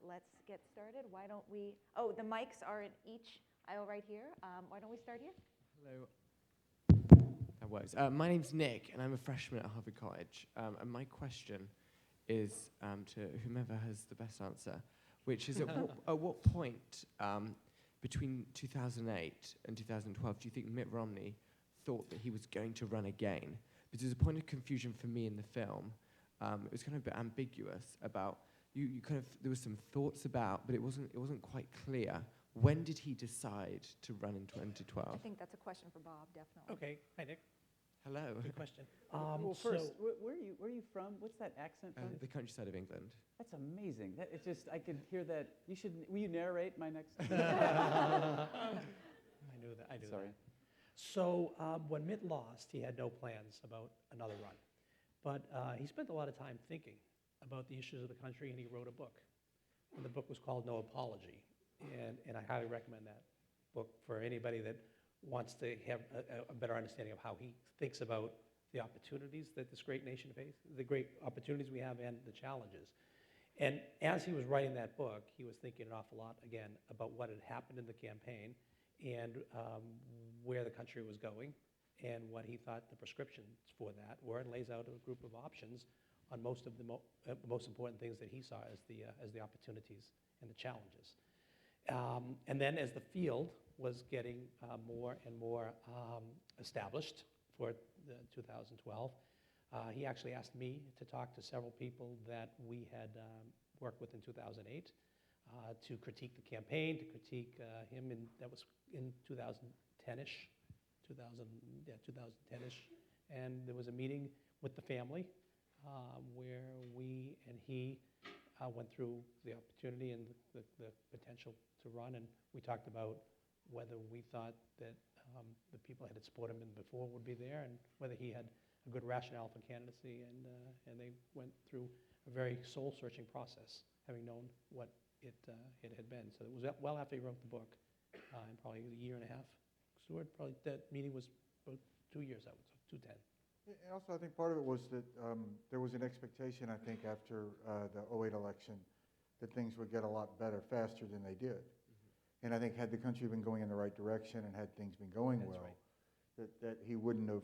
let's get started. Why don't we, the mics are in each aisle right here. Why don't we start here? Hello. That works. My name's Nick, and I'm a freshman at Harvard College. And my question is to whomever has the best answer, which is at what point between 2008 and 2012 do you think Mitt Romney thought that he was going to run again? Because there's a point of confusion for me in the film. It was kind of a bit ambiguous about, you kind of, there was some thoughts about, but it wasn't quite clear. When did he decide to run in 2012? I think that's a question for Bob, definitely. Okay. Hi, Nick. Hello. Good question. Well, first, where are you from? What's that accent from? The countryside of England. That's amazing. It's just, I could hear that. Will you narrate my next? I knew that. Sorry. So when Mitt lost, he had no plans about another run. But he spent a lot of time thinking about the issues of the country, and he wrote a book. And the book was called No Apology. And I highly recommend that book for anybody that wants to have a better understanding of how he thinks about the opportunities that this great nation faces, the great opportunities we have and the challenges. And as he was writing that book, he was thinking an awful lot, again, about what had happened in the campaign and where the country was going and what he thought the prescriptions for that were, and lays out a group of options on most of the most important things that he saw as the opportunities and the challenges. And then as the field was getting more and more established for 2012, he actually asked me to talk to several people that we had worked with in 2008 to critique the campaign, to critique him, and that was in 2010-ish, 2010-ish. And there was a meeting with the family where we and he went through the opportunity and the potential to run, and we talked about whether we thought that the people that had supported him before would be there, and whether he had a good rationale for candidacy, and they went through a very soul-searching process, having known what it had been. So it was well after he wrote the book, and probably a year and a half. Stuart, probably that meeting was about 2 years, I would say, 2010. And also, I think part of it was that there was an expectation, I think, after the 2008 election, that things would get a lot better faster than they did. And I think had the country been going in the right direction and had things been going well, that he wouldn't have,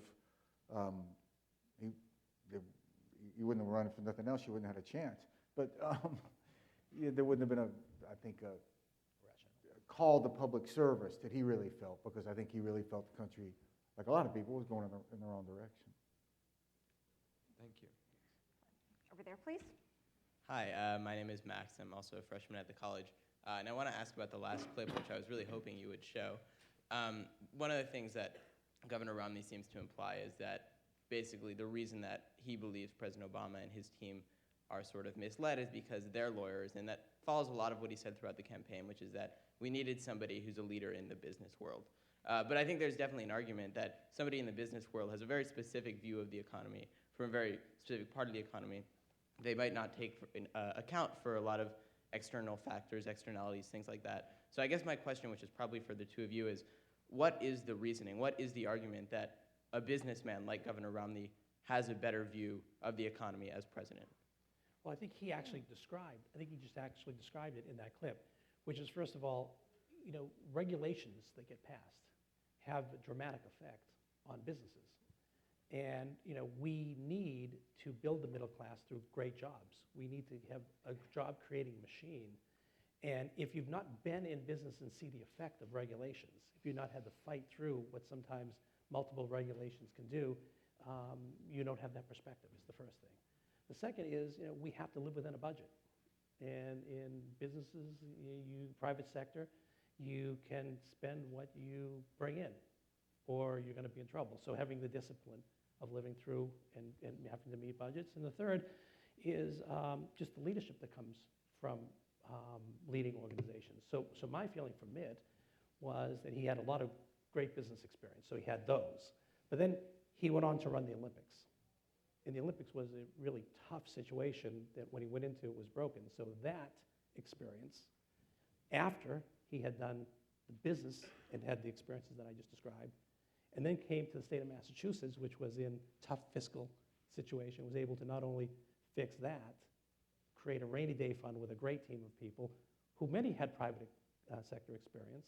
he wouldn't have run for nothing else. He wouldn't have had a chance. But yeah, there wouldn't have been I think, a call to public service that he really felt, because I think he really felt the country, like a lot of people, was going in the wrong direction. Thank you. Over there, please. Hi, my name is Max. I'm also a freshman at the college. And I want to ask about the last clip, which I was really hoping you would show. One of the things that Governor Romney seems to imply is that basically the reason that he believes President Obama and his team are sort of misled is because they're lawyers, and that follows a lot of what he said throughout the campaign, which is that we needed somebody who's a leader in the business world. But I think there's definitely an argument that somebody in the business world has a very specific view of the economy, from a very specific part of the economy. They might not take account for a lot of external factors, externalities, things like that. So I guess my question, which is probably for the two of you, is what is the reasoning? What is the argument that a businessman like Governor Romney has a better view of the economy as president? Well, I think he just actually described it in that clip, which is, first of all, regulations that get passed have a dramatic effect on businesses. And, we need to build the middle class through great jobs. We need to have a job-creating machine. And if you've not been in business and see the effect of regulations, if you've not had to fight through what sometimes multiple regulations can do, you don't have that perspective, is the first thing. The second is, we have to live within a budget. And in businesses, private sector, you can spend what you bring in, or you're going to be in trouble. So having the discipline of living through and having to meet budgets. And the third is just the leadership that comes from leading organizations. So my feeling for Mitt was that he had a lot of great business experience, so he had those. But then he went on to run the Olympics. And the Olympics was a really tough situation that when he went into it was broken. So that experience, after he had done the business and had the experiences that I just described, and then came to the state of Massachusetts, which was in tough fiscal situation, was able to not only fix that, create a rainy day fund with a great team of people, who many had private sector experience,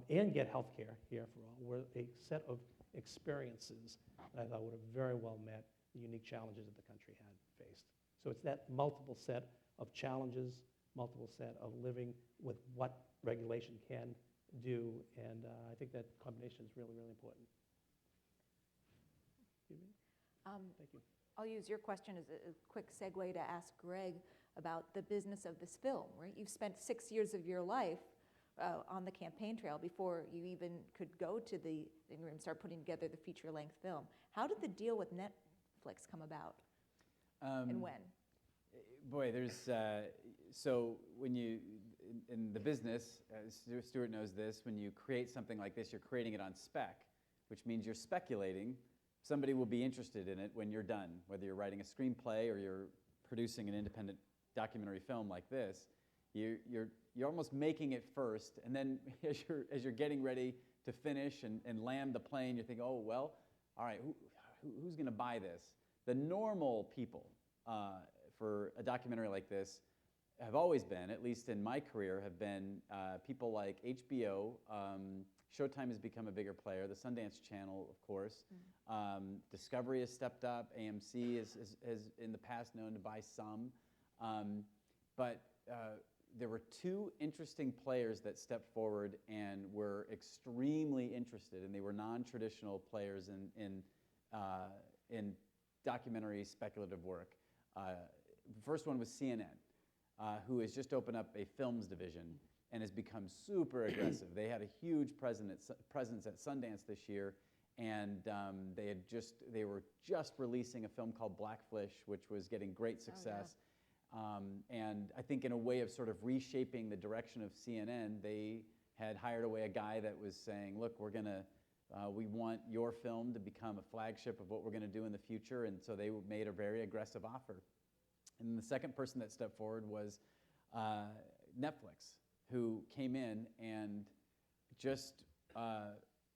and get health care here for all, were a set of experiences that I thought would have very well met the unique challenges that the country had faced. So it's that multiple set of challenges, multiple set of living with what regulation can do, and I think that combination is really, really important. Thank you. I'll use your question as a quick segue to ask Greg about the business of this film, right? You've spent 6 years of your life on the campaign trail before you even could go to the living room and start putting together the feature-length film. How did the deal with Netflix come about, and when? Boy, there's, so when you, in the business, Stuart knows this, when you create something like this, you're creating it on spec, which means you're speculating somebody will be interested in it when you're done, whether you're writing a screenplay or you're producing an independent documentary film like this. You're almost making it first, and then as you're getting ready to finish and land the plane, you're thinking, oh, well, all right, who's going to buy this? The normal people for a documentary like this have always been, at least in my career, have been people like HBO. Showtime has become a bigger player. The Sundance Channel, of course. Discovery has stepped up. AMC has in the past known to buy some. But there were two interesting players that stepped forward and were extremely interested, and they were non-traditional players in documentary speculative work. The first one was CNN, who has just opened up a films division and has become super aggressive. They had a huge presence at Sundance this year, and they were just releasing a film called Blackfish, which was getting great success. And I think in a way of sort of reshaping the direction of CNN, they had hired away a guy that was saying, look, we want your film to become a flagship of what we're going to do in the future, and so they made a very aggressive offer. And the second person that stepped forward was Netflix, who came in and just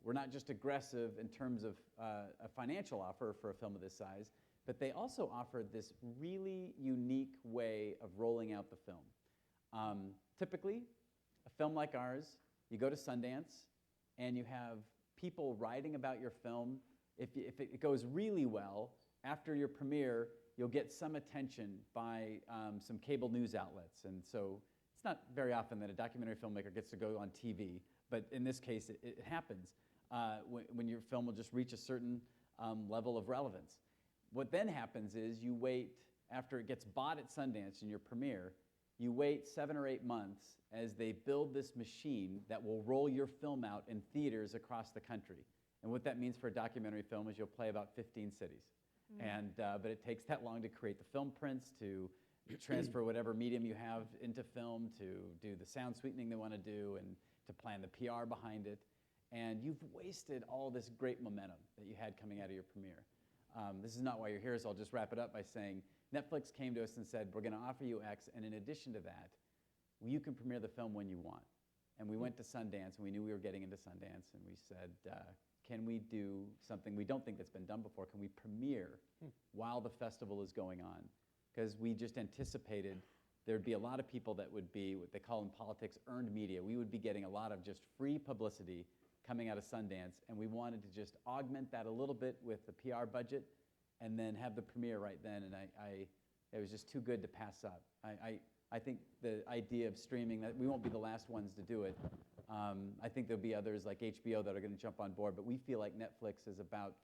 were not just aggressive in terms of a financial offer for a film of this size, but they also offered this really unique way of rolling out the film. Typically, a film like ours, you go to Sundance and you have people writing about your film. If it goes really well, after your premiere, you'll get some attention by some cable news outlets. And so it's not very often that a documentary filmmaker gets to go on TV, but in this case, it happens when your film will just reach a certain level of relevance. What then happens is you wait, after it gets bought at Sundance in your premiere, you wait 7 or 8 months as they build this machine that will roll your film out in theaters across the country. And what that means for a documentary film is you'll play about 15 cities. But it takes that long to create the film prints, to transfer whatever medium you have into film, to do the sound sweetening they want to do, and to plan the PR behind it. And you've wasted all this great momentum that you had coming out of your premiere. This is not why you're here, so I'll just wrap it up by saying Netflix came to us and said, we're going to offer you X, and in addition to that, you can premiere the film when you want. And we went to Sundance, and we knew we were getting into Sundance, and we said, can we do something we don't think that's been done before? Can we premiere while the festival is going on? Because we just anticipated there'd be a lot of people that would be, what they call in politics, earned media. We would be getting a lot of just free publicity coming out of Sundance, and we wanted to just augment that a little bit with the PR budget and then have the premiere right then, and it was just too good to pass up. I think the idea of streaming, that we won't be the last ones to do it. I think there'll be others like HBO that are going to jump on board, but we feel like Netflix is about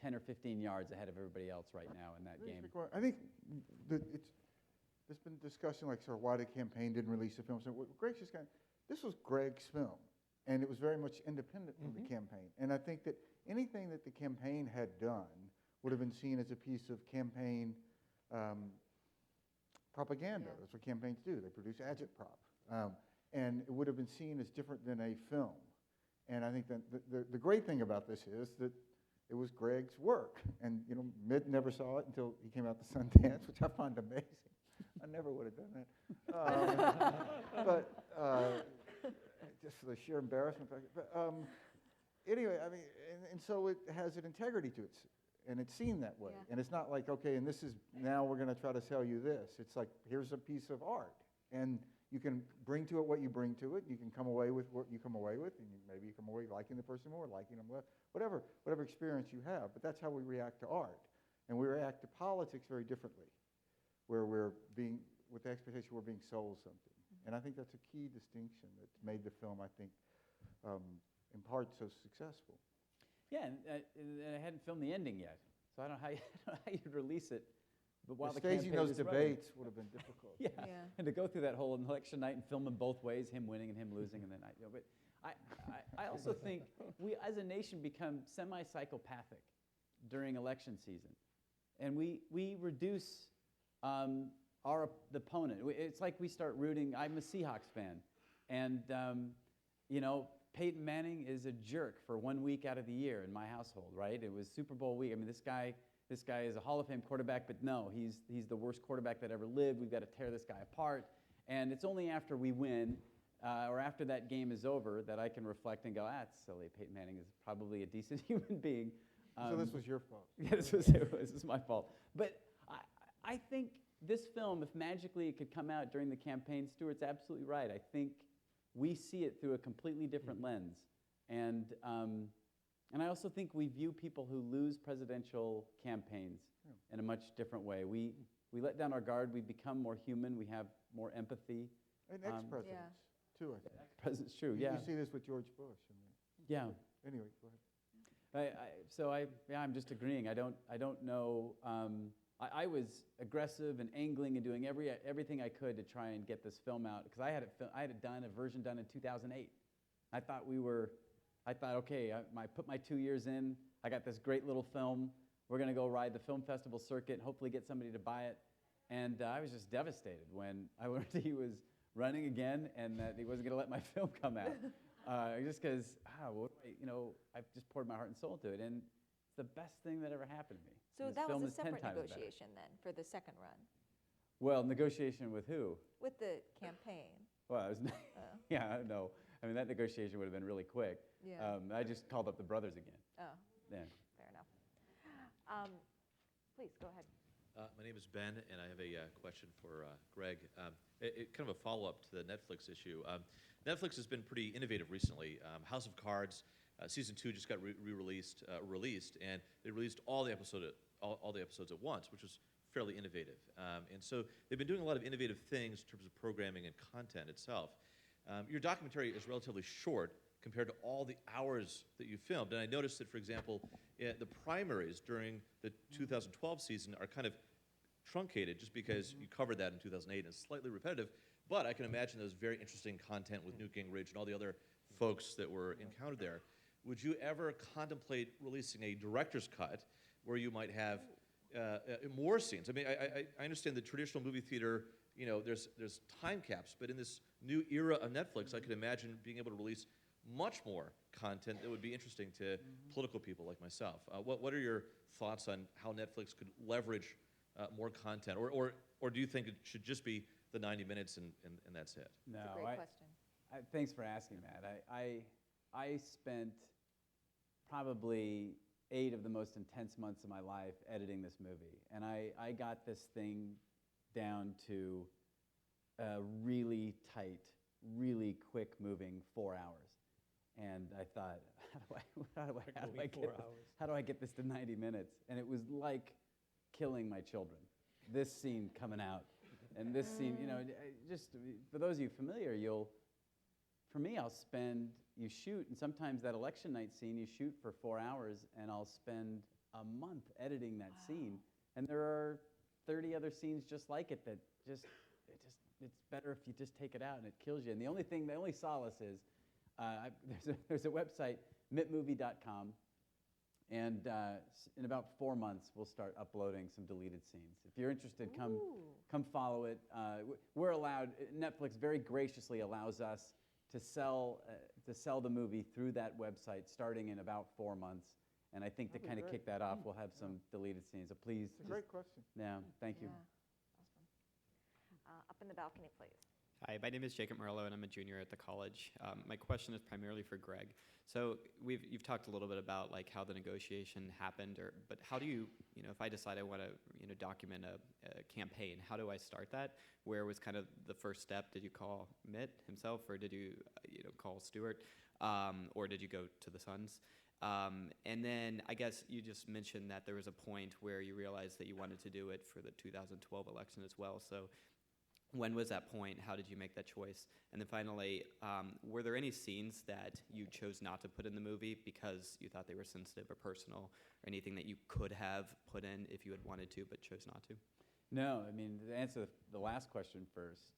10 or 15 yards ahead of everybody else right now in that game. I think there's been discussion like sort of why the campaign didn't release the film. So what Greg's just got, this was Greg's film, and it was very much independent from the campaign. And I think that anything that the campaign had done would have been seen as a piece of campaign propaganda. That's what campaigns do. They produce agitprop. And it would have been seen as different than a film. And I think that the great thing about this is that it was Greg's work. And Mitt never saw it until he came out to Sundance, which I find amazing. I never would have done that. But just for the sheer embarrassment factor. But anyway, I mean, and so it has an integrity to it. And it's seen that way. And it's not like, okay, and this is, now we're going to try to sell you this. It's like, here's a piece of art. And you can bring to it what you bring to it. You can come away with what you come away with, and maybe you come away liking the person more, liking them less, whatever experience you have. But that's how we react to art. And we react to politics very differently, where we're being, with the expectation we're being sold something. And I think that's a key distinction that made the film, I think, in part so successful. Yeah, and I hadn't filmed the ending yet, so I don't know how you'd release it. But while the staging those debates would have been difficult. Yeah, and to go through that whole election night and film them both ways, him winning and him losing, and then but I also think we as a nation become semi-psychopathic during election season, and we reduce the opponent. It's like we start rooting. I'm a Seahawks fan, and Peyton Manning is a jerk for 1 week out of the year in my household, right? It was Super Bowl week. I mean, this guy is a Hall of Fame quarterback, but no, he's the worst quarterback that ever lived. We've got to tear this guy apart. And it's only after we win or after that game is over that I can reflect and go, that's silly. Peyton Manning is probably a decent human being. So this was your fault. Yeah, this was my fault. But I think this film, if magically it could come out during the campaign, Stuart's absolutely right. I think we see it through a completely different lens. And I also think we view people who lose presidential campaigends in a much different way. We let down our guard. We become more human. We have more empathy. And ex-presidents, too, I think. Ex-presidents, true, yeah. You see this with George Bush. Yeah. Anyway, go ahead. I'm just agreeing. I don't know. I was aggressive and angling and doing everything I could to try and get this film out because I had a version done in 2008. I thought okay, I put my 2 years in. I got this great little film. We're going to go ride the film festival circuit and hopefully get somebody to buy it. And I was just devastated when I learned that he was running again and that he wasn't going to let my film come out. Just because, I've just poured my heart and soul into it. And it's the best thing that ever happened to me. So that was a separate negotiation then for the second run? Well, negotiation with who? With the campaign. Well, it was yeah, I don't know. I mean, that negotiation would have been really quick. Yeah. I just called up the brothers again. Oh, yeah. Fair enough. Please, go ahead. My name is Ben, and I have a question for Greg. Kind of a follow-up to the Netflix issue. Netflix has been pretty innovative recently. House of Cards, season 2 just got released, and they released all the episodes at once, which was fairly innovative. And so they've been doing a lot of innovative things in terms of programming and content itself. Your documentary is relatively short compared to all the hours that you filmed. And I noticed that, for example, the primaries during the 2012 season are kind of truncated just because you covered that in 2008 and it's slightly repetitive. But I can imagine there's very interesting content with Newt Gingrich and all the other folks that were encountered there. Would you ever contemplate releasing a director's cut where you might have more scenes? I mean, I understand the traditional movie theater, there's time caps, but in this new era of Netflix, I could imagine being able to release much more content that would be interesting to political people like myself. What are your thoughts on how Netflix could leverage more content, or do you think it should just be the 90 minutes and that's it? No, That's a great question. Thanks for asking that. I spent probably 8 of the most intense months of my life editing this movie, and I got this thing down to a really tight, really quick-moving 4 hours. And I thought, how do I get this to 90 minutes? And it was like killing my children. This scene coming out, and this scene, just for those of you familiar, you shoot, and sometimes that election night scene you shoot for 4 hours, and I'll spend a month editing that scene. And there are 30 other scenes just like it that it's better if you just take it out and it kills you. And the only solace is, there's a website, mittmovie.com, and in about 4 months we'll start uploading some deleted scenes. If you're interested, come follow it. We're allowed. Netflix very graciously allows us to sell the movie through that website starting in about 4 months. And I think to kind of kick that off, we'll have some deleted scenes. So please. It's a great question. Yeah, thank you. Up in the balcony, please. Hi, my name is Jacob Merlo, and I'm a junior at the college. My question is primarily for Greg. So you've talked a little bit about how the negotiation happened, but how do you, if I decide I want to document a campaign, how do I start that? Where was kind of the first step? Did you call Mitt himself, or did you call Stuart, or did you go to the Sons? And then I guess you just mentioned that there was a point where you realized that you wanted to do it for the 2012 election as well. So when was that point? How did you make that choice? And then finally, were there any scenes that you chose not to put in the movie because you thought they were sensitive or personal, or anything that you could have put in if you had wanted to but chose not to? No, I mean, to answer the last question first,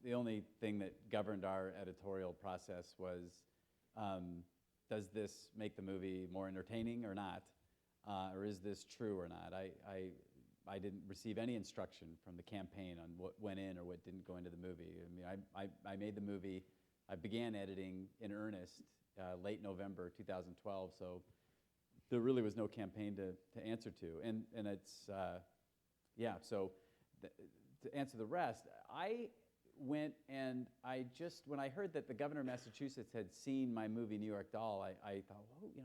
the only thing that governed our editorial process was, does this make the movie more entertaining or not? Or is this true or not? I didn't receive any instruction from the campaign on what went in or what didn't go into the movie. I mean, I made the movie I began editing in earnest late November 2012, so there really was no campaign to answer to. And it's, yeah, so to answer the rest, I went and when I heard that the governor of Massachusetts had seen my movie New York Doll, I thought,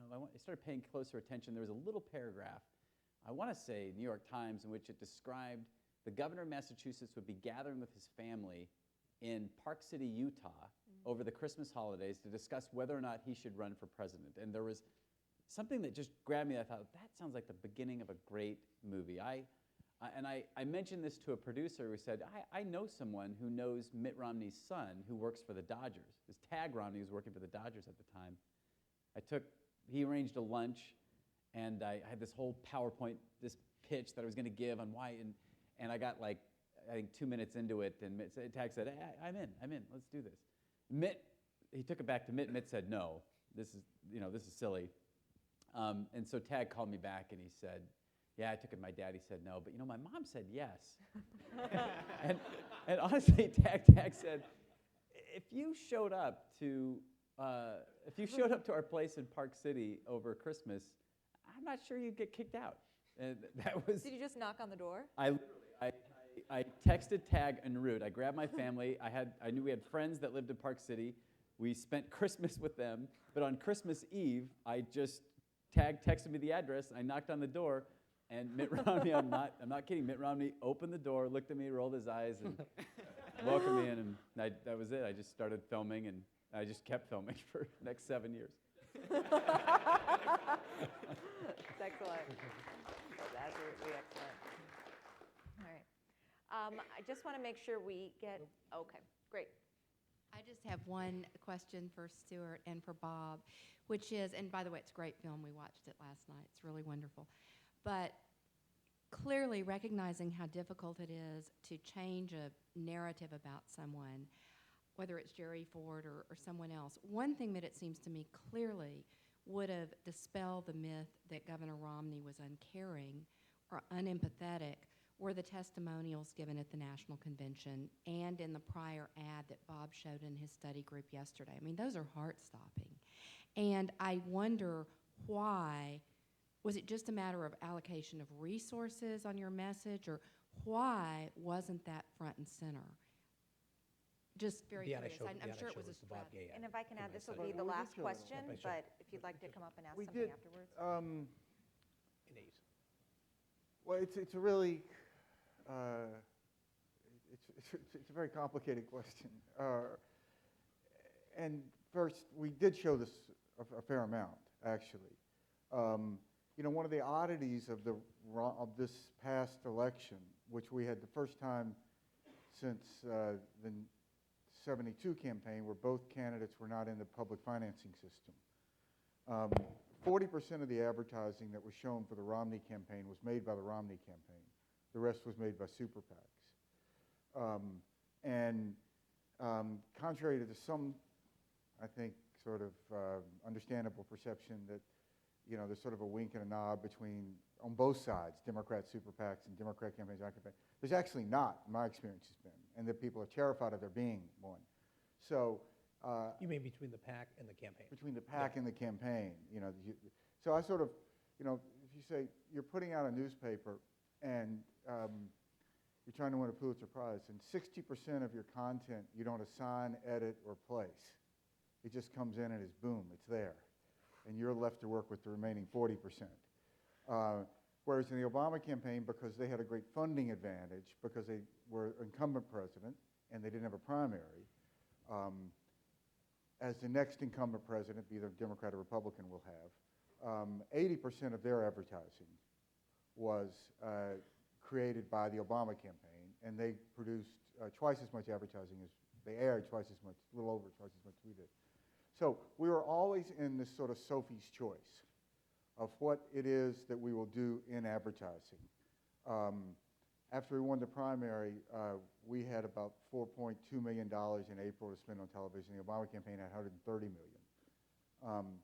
well, I started paying closer attention. There was a little paragraph, I want to say New York Times, in which it described the governor of Massachusetts would be gathering with his family in Park City, Utah, over the Christmas holidays to discuss whether or not he should run for president. And there was something that just grabbed me. I thought, that sounds like the beginning of a great movie. I mentioned this to a producer who said, I know someone who knows Mitt Romney's son who works for the Dodgers. It was Tag Romney, who was working for the Dodgers at the time. He arranged a lunch, and I had this whole PowerPoint, this pitch that I was going to give on why, and I got like, I think 2 minutes into it, and Tag said, hey, I'm in, let's do this. Mitt, he took it back to Mitt. Mitt said, no, this is silly. And so Tag called me back, and he said, yeah, I took it to my dad. He said no, but my mom said yes. and honestly, Tag said, if you showed up to our place in Park City over Christmas, I'm not sure you'd get kicked out. And that was. Did you just knock on the door? I texted Tag en route. I grabbed my family. I knew we had friends that lived in Park City. We spent Christmas with them. But on Christmas Eve, Tag texted me the address. I knocked on the door, and Mitt Romney, I'm not kidding, Mitt Romney opened the door, looked at me, rolled his eyes, and welcomed me in, and that was it. I just started filming, and I just kept filming for the next 7 years. That's excellent. That's absolutely excellent. All right. I just want to make sure we get, okay, great. I just have one question for Stuart and for Bob, which is, and by the way, it's a great film. We watched it last night. It's really wonderful. But clearly recognizing how difficult it is to change a narrative about someone, whether it's Jerry Ford or someone else, one thing that it seems to me clearly would have dispelled the myth that Governor Romney was uncaring or unempathetic were the testimonials given at the National Convention and in the prior ad that Bob showed in his study group yesterday. I mean, those are heart-stopping. And I wonder why, was it just a matter of allocation of resources on your message, or why wasn't that front and center? Just very curious. I'm sure it was a strategy. And if I can add, this will be the last question, but if you'd like to come up and ask something afterwards. Well, it's a really, it's a very complicated question. And first, we did show this a fair amount, actually. One of the oddities of this past election, which we had the first time since the 72 campaign where both candidates were not in the public financing system. 40% of the advertising that was shown for the Romney campaign was made by the Romney campaign. The rest was made by super PACs. Contrary to some, I think, sort of understandable perception that, there's sort of a wink and a nod on both sides, Democrat super PACs and Democrat campaigns. There's actually not, in my experience, has been, and that people are terrified of there being one. So. You mean between the PAC and the campaign? Between the PAC and the campaign, So I sort of, if you say you're putting out a newspaper and you're trying to win a Pulitzer Prize, and 60% of your content you don't assign, edit, or place. It just comes in and it's boom, it's there. And you're left to work with the remaining 40%. Whereas in the Obama campaign, because they had a great funding advantage, because they were incumbent president and they didn't have a primary, as the next incumbent president, be either Democrat or Republican, will have, 80% of their advertising was created by the Obama campaign, and they produced twice as much advertising as, they aired twice as much, a little over twice as much as we did. So we were always in this sort of Sophie's choice of what it is that we will do in advertising. After we won the primary, we had about $4.2 million in April to spend on television. The Obama campaign had $130 million.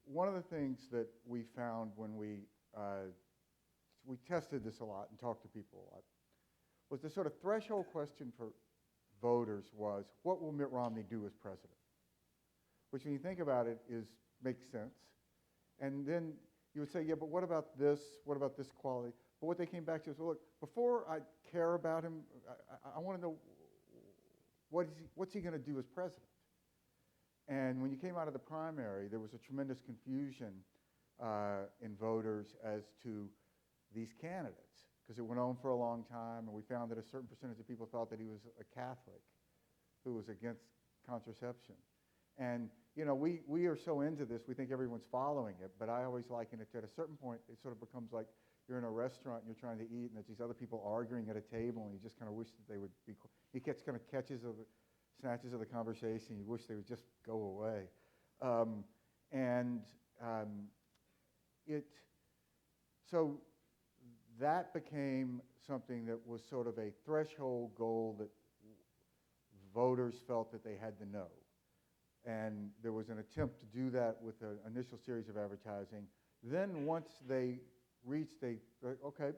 One of the things that we found when we tested this a lot and talked to people a lot was the sort of threshold question for voters was, what will Mitt Romney do as president? Which, when you think about it, makes sense. And then you would say, yeah, but what about this? What about this quality? But what they came back to is, well, look, before I care about him, I want to know what's he going to do as president? And when you came out of the primary, there was a tremendous confusion in voters as to these candidates, because it went on for a long time, and we found that a certain percentage of people thought that he was a Catholic who was against contraception. And you know, we are so into this, we think everyone's following it, but I always liken it to, at a certain point, it sort of becomes like you're in a restaurant and you're trying to eat, and there's these other people arguing at a table, and you just kind of wish that they would be, he gets kind of snatches of the conversation, you wish they would just go away. So that became something that was sort of a threshold goal that voters felt that they had to know. And there was an attempt to do that with an initial series of advertising. Then once they reached, okay,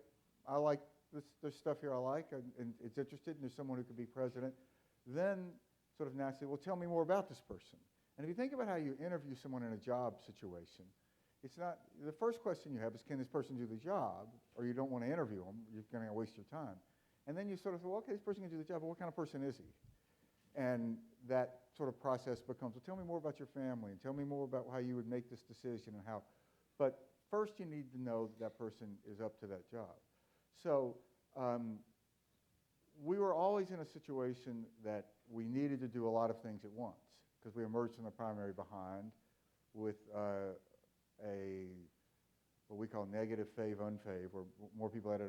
I like this, there's stuff here I like, and it's interested, and there's someone who could be president. Then sort of naturally, well, tell me more about this person. And if you think about how you interview someone in a job situation, it's not, the first question you have is, can this person do the job? Or you don't want to interview them, you're going to waste your time. And then you sort of say, well, okay, this person can do the job, but what kind of person is he? And that sort of process becomes, well, tell me more about your family, and tell me more about how you would make this decision and how. But first you need to know that person is up to that job. So we were always in a situation that we needed to do a lot of things at once, because we emerged from the primary behind with what we call negative fave, unfave, where more people had a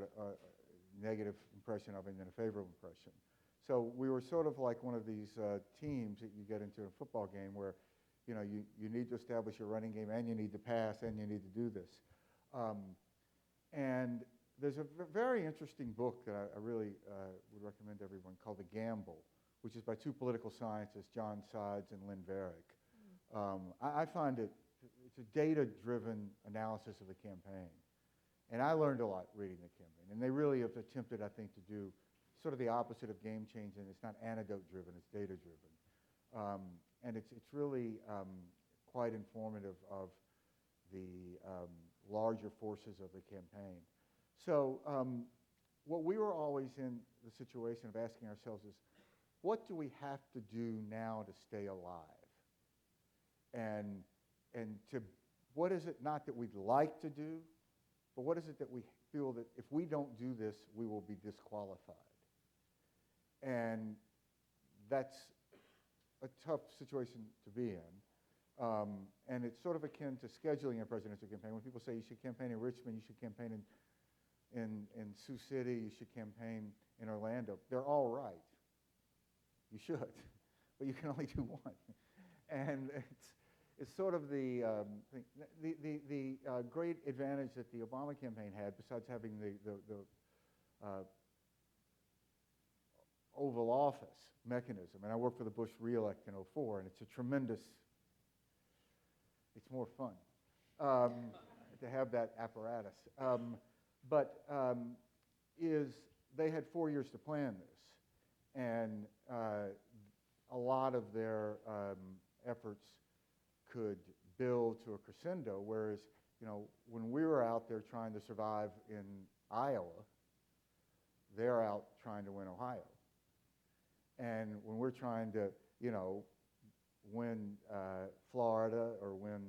negative impression of him than a favorable impression. So we were sort of like one of these teams that you get into a football game where, you know, you need to establish your running game, and you need to pass, and you need to do this. And there's a very interesting book that I really would recommend to everyone called The Gamble, which is by two political scientists, John Sides and Lynn Varick. I find it's a data-driven analysis of the campaign. And I learned a lot reading the campaign. And they really have attempted, I think, to do sort of the opposite of game changing. It's not anecdote-driven, it's data-driven. And it's really quite informative of the larger forces of the campaign. So what we were always in the situation of asking ourselves is, what do we have to do now to stay alive? And what is it not that we'd like to do, but what is it that we feel that if we don't do this, we will be disqualified? And that's a tough situation to be in. And it's sort of akin to scheduling a presidential campaign. When people say you should campaign in Richmond, you should campaign in Sioux City, you should campaign in Orlando, they're all right. You should, but you can only do one. And it's sort of the great advantage that the Obama campaign had, besides having the Oval Office mechanism. And I worked for the Bush re-elect in '04, and it's a tremendous, it's more fun to have that apparatus. Is they had 4 years to plan this, and a lot of their efforts could build to a crescendo, whereas, you know, when we were out there trying to survive in Iowa, they're out trying to win Ohio. And when we're trying to, you know, win Florida or win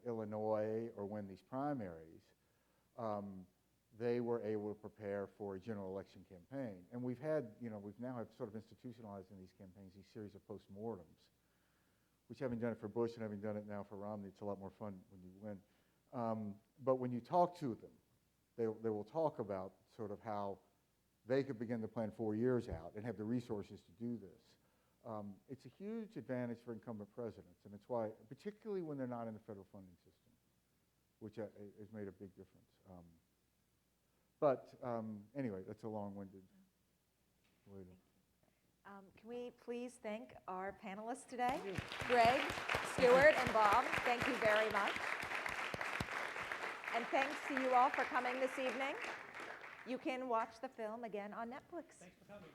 Illinois or win these primaries, they were able to prepare for a general election campaign. And we've had, you know, we've now have sort of institutionalized in these campaigns these series of postmortems, which having done it for Bush and having done it now for Romney, it's a lot more fun when you win. But when you talk to them, they will talk about sort of how they could begin to plan 4 years out and have the resources to do this. It's a huge advantage for incumbent presidents, and it's why, particularly when they're not in the federal funding system, which has made a big difference. Anyway, that's a long-winded way to... Can we please thank our panelists today? Greg, Stuart, and Bob, thank you very much. And thanks to you all for coming this evening. You can watch the film again on Netflix. Thanks for coming.